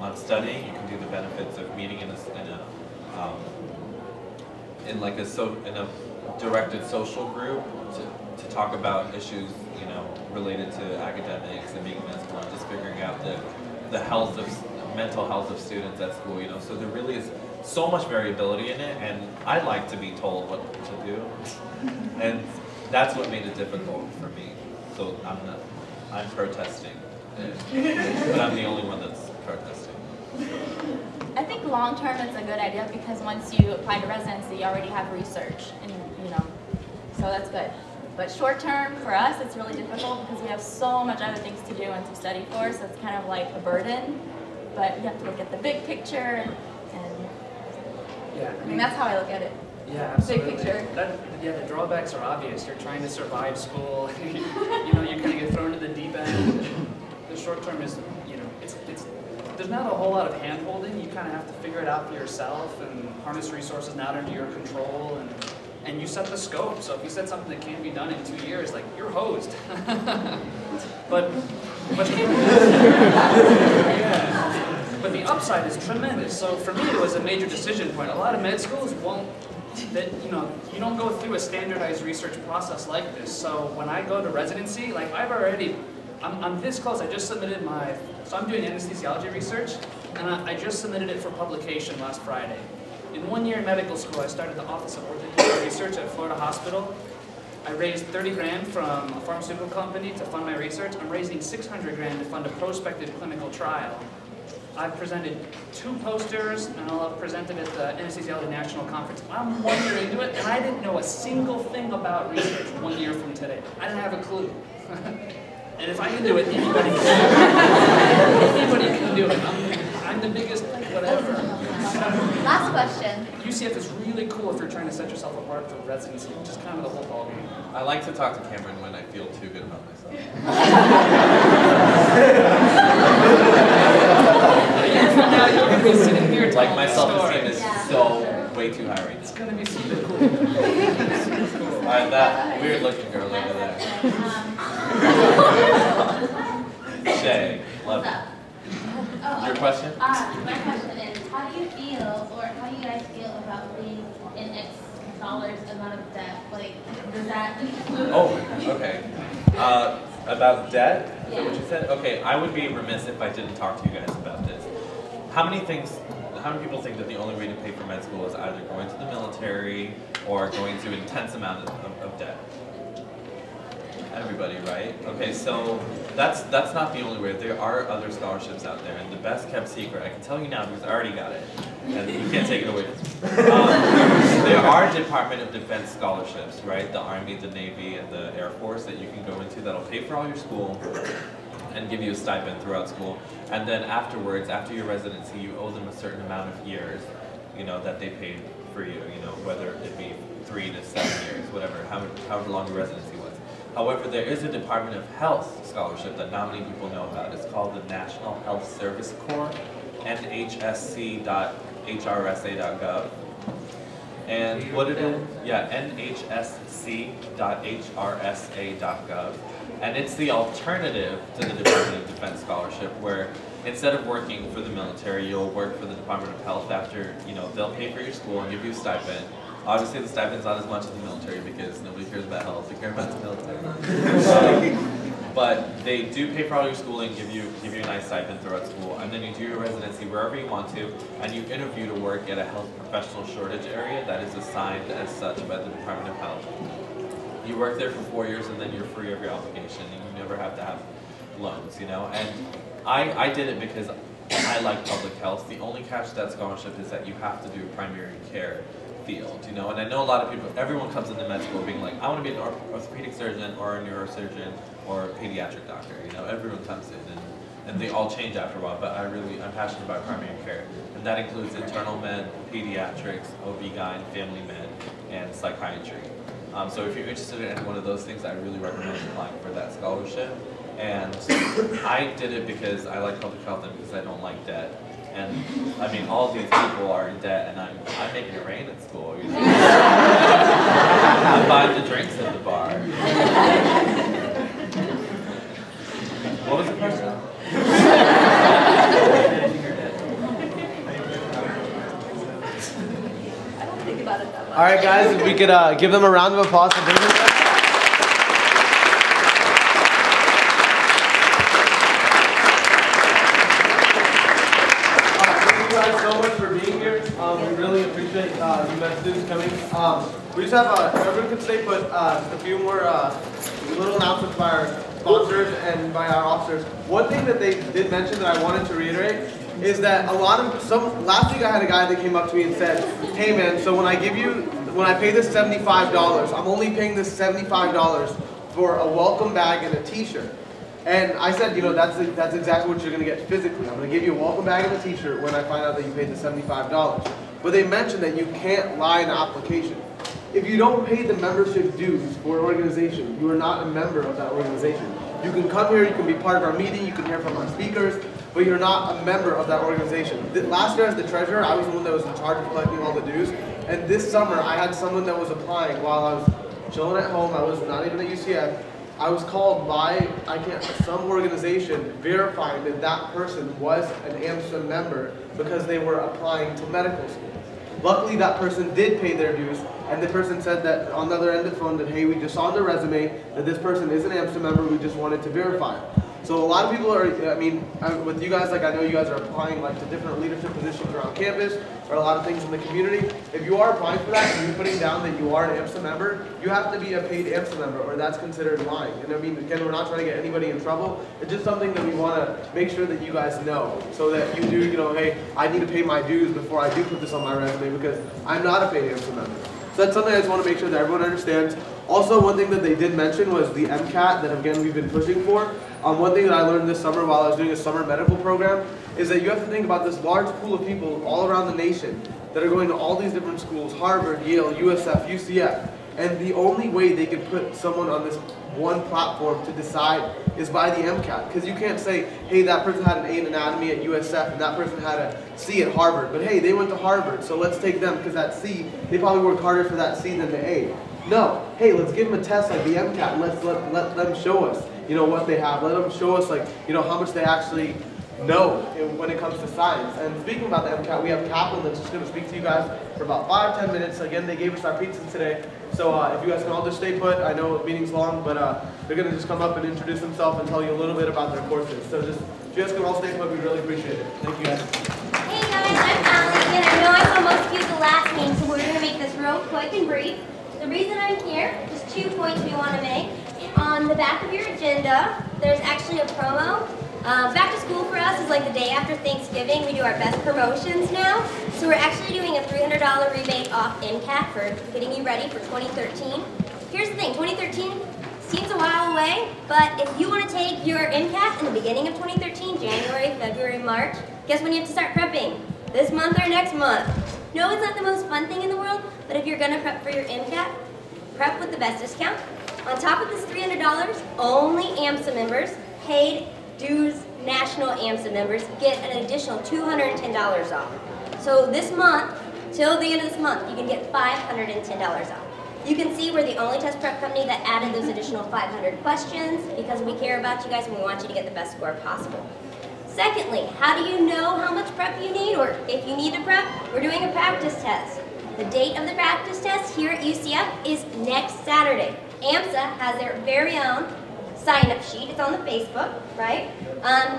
on studying. You can do the benefits of meeting in a directed social group to talk about issues, you know, related to academics and being mental and just figuring out the health of mental health of students at school. You know, so there really is so much variability in it, and I like to be told what to do, and that's what made it difficult for me. So I'm protesting, but I'm the only one that's protesting. I think long term it's a good idea because once you apply to residency, you already have research, and you know, so that's good. But short term for us, it's really difficult because we have so much other things to do and to study for, so it's kind of like a burden. But you have to look at the big picture, and yeah, I mean that's how I look at it. Yeah, absolutely. Big picture. Yeah, the drawbacks are obvious. You're trying to survive school. You know, you kind of get thrown to the deep end. The short term is, you know, there's not a whole lot of hand holding. You kind of have to figure it out for yourself and harness resources not under your control, and you set the scope. So if you set something that can't be done in 2 years, like, you're hosed. but the upside is tremendous. So for me, it was a major decision point. A lot of med schools won't, you know, you don't go through a standardized research process like this. So when I go to residency, like, I'm this close. I just submitted so I'm doing anesthesiology research, and I just submitted it for publication last Friday. In 1 year in medical school, I started the Office of Orthopedic Research at Florida Hospital. I raised 30 grand from a pharmaceutical company to fund my research. I'm raising 600 grand to fund a prospective clinical trial. I've presented 2 posters, and I'll have presented at the Anesthesiology National Conference. I'm 1 year into it, and I didn't know a single thing about research 1 year from today. I didn't have a clue. And if I can do it, anybody can do it. Anybody can do it. I'm the biggest whatever. Last question. UCF is really cool if you're trying to set yourself apart for residency, which is kind of the whole ballgame. I like to talk to Cameron when I feel too good about myself. A year from now, you're going to be sitting here telling like my self-esteem is so way too high right now. It's going to be super cool. Alright, that weird looking girl over there. Shay, love it. Your question? My question is, how do you feel, or how do you guys feel about being in X dollars amount of debt? Like, does that include? Oh, okay. About debt? Is that what you said? Okay, I would be remiss if I didn't talk to you guys about this. How many people think that the only way to pay for med school is either going to the military or going to an intense amount of debt? Everybody, right? Okay, so that's not the only way. There are other scholarships out there, and the best kept secret, I can tell you now because I already got it, and you can't take it away from me. There are Department of Defense scholarships, right? The Army, the Navy, and the Air Force that you can go into that'll pay for all your school and give you a stipend throughout school. And then afterwards, after your residency, you owe them a certain amount of years, you know, that they paid for you, you know, whether it be 3 to 7 years, whatever, however long your residency was. However, there is a Department of Health scholarship that not many people know about. It's called the National Health Service Corps, nhsc.hrsa.gov. And what it is, nhsc.hrsa.gov. And it's the alternative to the Department of Defense scholarship, where instead of working for the military, you'll work for the Department of Health after, you know, they'll pay for your school and give you a stipend. Obviously, the stipend's not as much as the military because nobody cares about health, they care about the military. But they do pay for all your schooling, give you a nice stipend throughout school, and then you do your residency wherever you want to, and you interview to work at a health professional shortage area that is assigned as such by the Department of Health. You work there for 4 years, and then you're free of your obligation, and you never have to have loans, you know? And I did it because I like public health. The only catch to that scholarship is that you have to do primary care field, you know, and I know a lot of people, everyone comes into med school being like, I want to be an orthopedic surgeon or a neurosurgeon or a pediatric doctor, you know, everyone comes in and they all change after a while, but I'm passionate about primary care, and that includes internal med, pediatrics, OB-GYN, family med, and psychiatry. So if you're interested in any one of those things, I really recommend applying for that scholarship, and I did it because I like public health and because I don't like debt. And I mean, all these people are in debt, and I'm making it rain at school. You know? I'm buying the drinks at the bar. What was the question? All right, guys, if we could give them a round of applause for being here. Thank you guys so much for being here. We really appreciate you med students coming. We just have, everyone could stay put, just a few more little announcements by our sponsors and by our officers. One thing that they did mention that I wanted to reiterate is that last week I had a guy that came up to me and said, hey man, so when I pay this $75, I'm only paying this $75 for a welcome bag and a t-shirt. And I said, you know, that's exactly what you're going to get physically. I'm going to give you a welcome bag and a t-shirt when I find out that you paid the $75. But they mentioned that you can't lie in the application. If you don't pay the membership dues for an organization, you are not a member of that organization. You can come here, you can be part of our meeting, you can hear from our speakers, but you're not a member of that organization. Last year as the treasurer, I was the one that was in charge of collecting all the dues. And this summer, I had someone that was applying while I was chilling at home. I was not even at UCF. I was called by some organization verifying that that person was an AMSA member because they were applying to medical school. Luckily, that person did pay their dues, and the person said that on the other end of the phone that, hey, we just saw on the resume that this person is an AMSA member, we just wanted to verify it. So a lot of people are, I mean, with you guys, like I know you guys are applying like to different leadership positions around campus or a lot of things in the community. If you are applying for that and you're putting down that you are an AMSA member, you have to be a paid AMSA member or that's considered lying. And I mean, again, we're not trying to get anybody in trouble. It's just something that we want to make sure that you guys know so that you do, you know, hey, I need to pay my dues before I do put this on my resume because I'm not a paid AMSA member. So that's something I just want to make sure that everyone understands. Also, one thing that they did mention was the MCAT that, again, we've been pushing for. One thing that I learned this summer while I was doing a summer medical program is that you have to think about this large pool of people all around the nation that are going to all these different schools, Harvard, Yale, USF, UCF, and the only way they could put someone on this one platform to decide is by the MCAT. Because you can't say, hey, that person had an A in anatomy at USF and that person had a C at Harvard, but hey, they went to Harvard, so let's take them because that C, they probably worked harder for that C than the A. No, hey, let's give them a test like the MCAT and let them show us, you know, what they have. Let them show us, like, you know, how much they actually know when it comes to science. And speaking about the MCAT, we have Kaplan that's just going to speak to you guys for about 5-10 minutes. Again, they gave us our pizza today. So if you guys can all just stay put, I know the meeting's long, but they're going to just come up and introduce themselves and tell you a little bit about their courses. So just, if you guys can all stay put, we really appreciate it. Thank you guys. Hey guys, I'm Allie, and I know I saw most of you at the last meeting, so we're going to make this real quick and brief. The reason I'm here, just 2 points we want to make. On the back of your agenda, there's actually a promo. Back to school for us is like the day after Thanksgiving. We do our best promotions now. So we're actually doing a $300 rebate off MCAT for getting you ready for 2013. Here's the thing, 2013 seems a while away, but if you want to take your MCAT in the beginning of 2013, January, February, March, guess when you have to start prepping? This month or next month? No, it's not the most fun thing in the world, but if you're going to prep for your MCAT, prep with the best discount. On top of this $300, only AMSA members, paid dues national AMSA members, get an additional $210 off. So this month, till the end of this month, you can get $510 off. You can see we're the only test prep company that added those additional 500 questions because we care about you guys and we want you to get the best score possible. Secondly, how do you know how much prep you need, or if you need to prep? We're doing a practice test. The date of the practice test here at UCF is next Saturday. AMSA has their very own sign-up sheet. It's on the Facebook, right?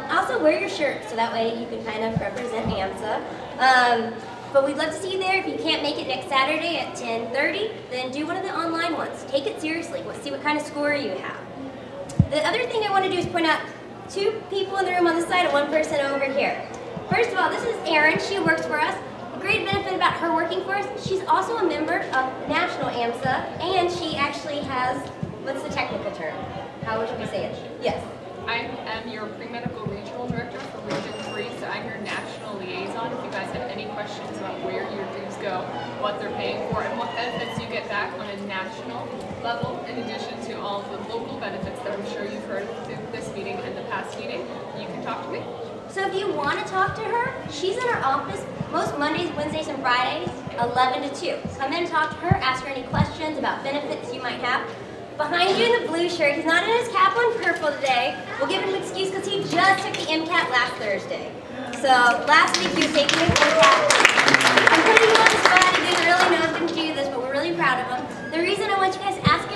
Also, wear your shirt so that way you can kind of represent AMSA. But we'd love to see you there. If you can't make it next Saturday at 10:30, then do one of the online ones. Take it seriously. Let's see what kind of score you have. The other thing I want to do is point out 2 people in the room on this side and 1 person over here. First of all, this is Erin. She works for us. A great benefit about her working for us, she's also a member of National AMSA, and she actually has, what's the technical term? How would we say it? Yes. I am your pre-medical regional director for Region 3, so I'm your national liaison. If you guys have any questions about where your dues go, what they're paying for, and what benefits you get back on a national level, in addition to all of the local benefits that I'm sure you've heard through this meeting and the past meeting, you can talk to me. So if you want to talk to her, she's in her office most Mondays, Wednesdays, and Fridays, 11 to 2. Come in and talk to her, ask her any questions about benefits you might have. Behind you in the blue shirt, he's not in his Kaplan purple today. We'll give him an excuse because he just took the MCAT last Thursday. So last week he was taking his MCAT. I'm putting you on the spot. He didn't really know I was going to do this, but we're really proud of him. The reason I want you guys to ask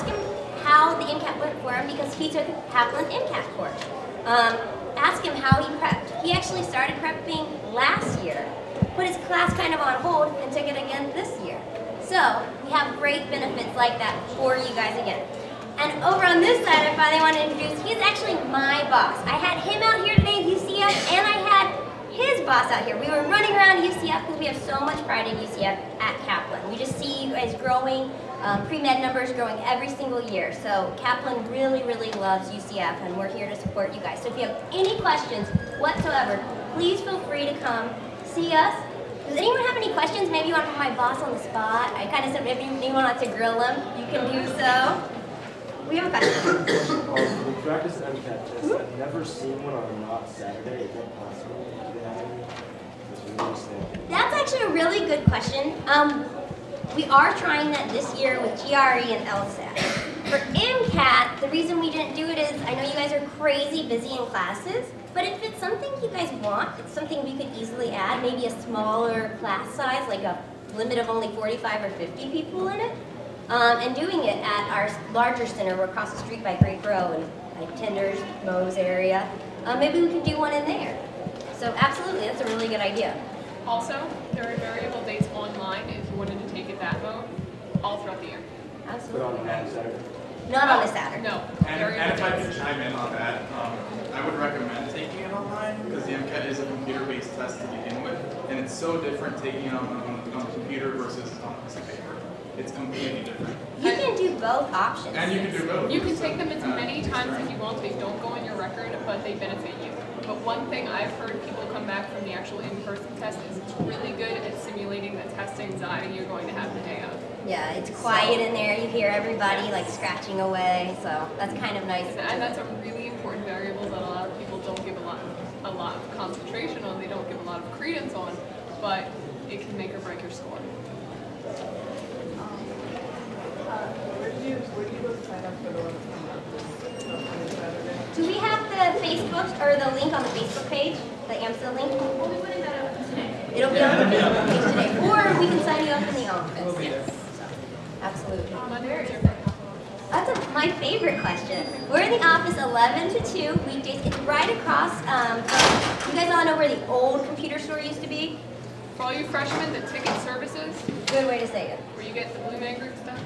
him how the MCAT went for him because he took a Kaplan MCAT course. Ask him how he prepped. He actually started prepping last year, put his class kind of on hold, and took it again this year. So we have great benefits like that for you guys again. And over on this side, I finally want to introduce, he's actually my boss. I had him out here today at UCF, and I had his boss out here. We were running around UCF because we have so much pride in UCF at Kaplan. We just see you guys growing, pre-med numbers growing every single year. So Kaplan really, really loves UCF, and we're here to support you guys. So if you have any questions whatsoever, please feel free to come see us. Does anyone have any questions? Maybe you want to put my boss on the spot. I kind of said if anyone wants to grill him, you can do so. We have a question. We practice MCAT tests. I've never seen one on a not Saturday. Is that possible? Do they have any? That's actually a really good question. We are trying that this year with GRE and LSAT. For MCAT, the reason we didn't do it is I know you guys are crazy busy in classes, but if it's something you guys want, it's something we could easily add, maybe a smaller class size, like a limit of only 45 or 50 people in it, and doing it at our larger center. We're across the street by Great Row and like Tenders, Moe's area. Maybe we could do one in there. So absolutely, that's a really good idea. Also, there are variable dates online if you wanted to take it that mode all throughout the year. Absolutely. But on a Saturday? Not on a Saturday. No. And if I could chime in on that, I would recommend taking it online because the MCAT is a computer-based test to begin with, and it's so different taking it on a computer versus on a piece of paper. It's completely different. You can do both options. And you can do both. You can take them as many times as you want. They don't go on your record, but they benefit you. But one thing I've heard people come back from the actual in-person test is it's really good at simulating the test anxiety you're going to have the day of. Yeah, it's quiet in there. You hear everybody like scratching away, so that's kind of nice. And that's a really important variable that a lot of people don't give a lot of concentration on. They don't give a lot of credence on, but it can make or break your score. Where do you go to sign up for the one Do we have the Facebook or the link on the Facebook page? The AMSA link? We'll be putting that up today. It'll be on the Facebook page today. Or we can sign you up in the office. We'll be there. So, absolutely. That's my favorite question. We're in the office 11 to 2 weekdays. It's right across you guys all know where the old computer store used to be? For all you freshmen, the ticket services. Good way to say it. Where you get the Blue Man Group stuff.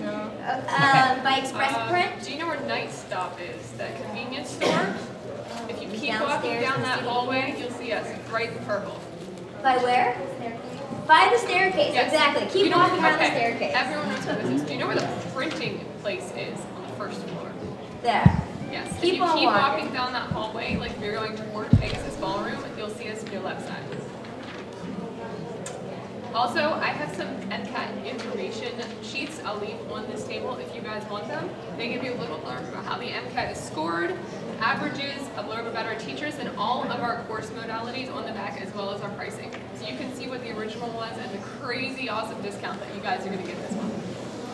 No. By Express Print? Do you know where Night Stop is? That convenience store? If you keep Downstairs walking down in that City hallway, you'll see us bright purple. By where? By the staircase, Yes. exactly. Keep You know- walking around the okay. staircase. Everyone knows where this is. Do you know where the printing place is on the first floor? There. Yes. If Keep you on keep walking. walking down that hallway, like if you're going toward Pegasus Ballroom, you'll see us on your left side. Also, I have some MCAT information sheets I'll leave on this table if you guys want them. They give you a little blurb about how the MCAT is scored, averages, a blurb about our teachers, and all of our course modalities on the back as well as our pricing. So you can see what the original was and the crazy awesome discount that you guys are going to get this month.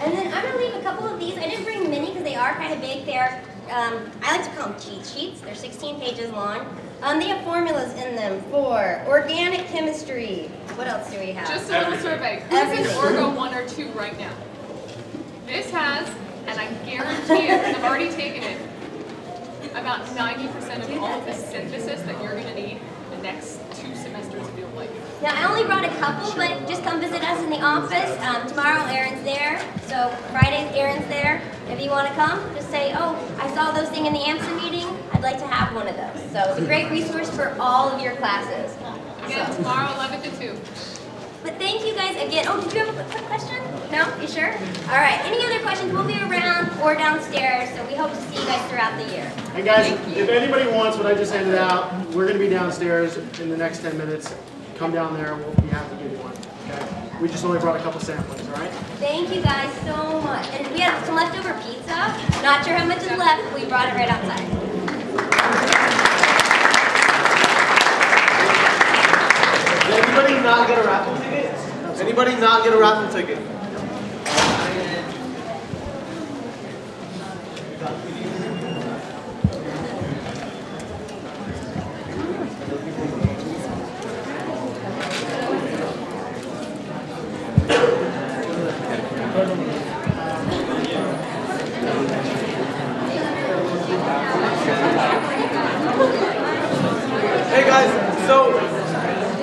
And then I'm going to leave a couple of these. I didn't bring many because they are kind of big. They're, I like to call them cheat sheets. They're 16 pages long. They have formulas in them for organic chemistry. What else do we have? Just a little survey. Who's in Orgo 1 or 2 right now? This has, and I guarantee it, because I've already taken it, about 90% of all of the synthesis that you're going to need the next 2 semesters feel like. Now, I only brought a couple, but just come visit us in the office. Tomorrow, Aaron's there. So Friday, Aaron's there. If you want to come, just say, oh, I saw those things in the AMSA meeting. I'd like to have one of those. So it's a great resource for all of your classes. Again, tomorrow, 11 to 2. But thank you guys again. Oh, did you have a quick question? No? You sure? All right. Any other questions? We'll be around or downstairs. So we hope to see you guys throughout the year. And guys, if anybody wants what I just handed out, we're going to be downstairs in the next 10 minutes. Come down there. We'll be happy to give you one. Okay? We just only brought a couple samplings, all right? Thank you guys so much. And we have some leftover pizza. Not sure how much is left, but we brought it right outside. Did anybody not get a raffle ticket? Anybody not get a raffle ticket? So,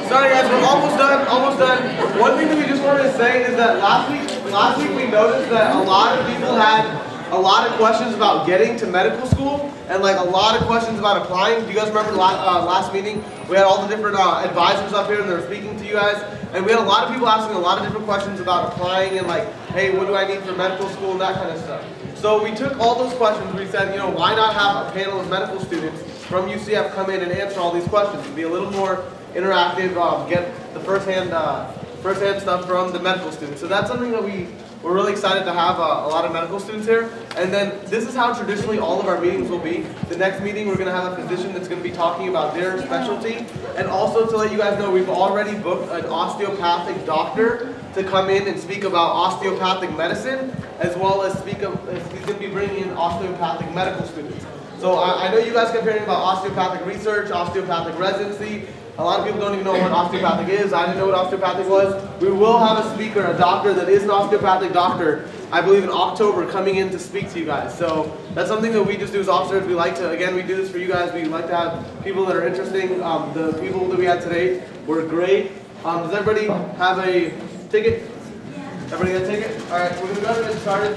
sorry guys, we're almost done, almost done. One thing that we just wanted to say is that last week we noticed that a lot of people had a lot of questions about getting to medical school and like a lot of questions about applying. Do you guys remember last meeting? We had all the different advisors up here and they were speaking to you guys. And we had a lot of people asking a lot of different questions about applying and like, hey, what do I need for medical school and that kind of stuff. So we took all those questions. We said, you know, why not have a panel of medical students from UCF come in and answer all these questions? Be a little more interactive, get the first-hand stuff from the medical students. So that's something that we're really excited to have a lot of medical students here. And then this is how traditionally all of our meetings will be. The next meeting we're going to have a physician that's going to be talking about their specialty. And also to let you guys know, we've already booked an osteopathic doctor to come in and speak about osteopathic medicine, as well as he's going to be bringing in osteopathic medical students. So I know you guys kept hearing about osteopathic research, osteopathic residency. A lot of people don't even know what osteopathic is. I didn't know what osteopathic was. We will have a speaker, a doctor that is an osteopathic doctor, I believe in October, coming in to speak to you guys. So that's something that we just do as officers. We like to, again, we do this for you guys. We like to have people that are interesting. The people that we had today were great. Does everybody have a ticket? Everybody got a ticket? All right, we're going to go ahead and get started.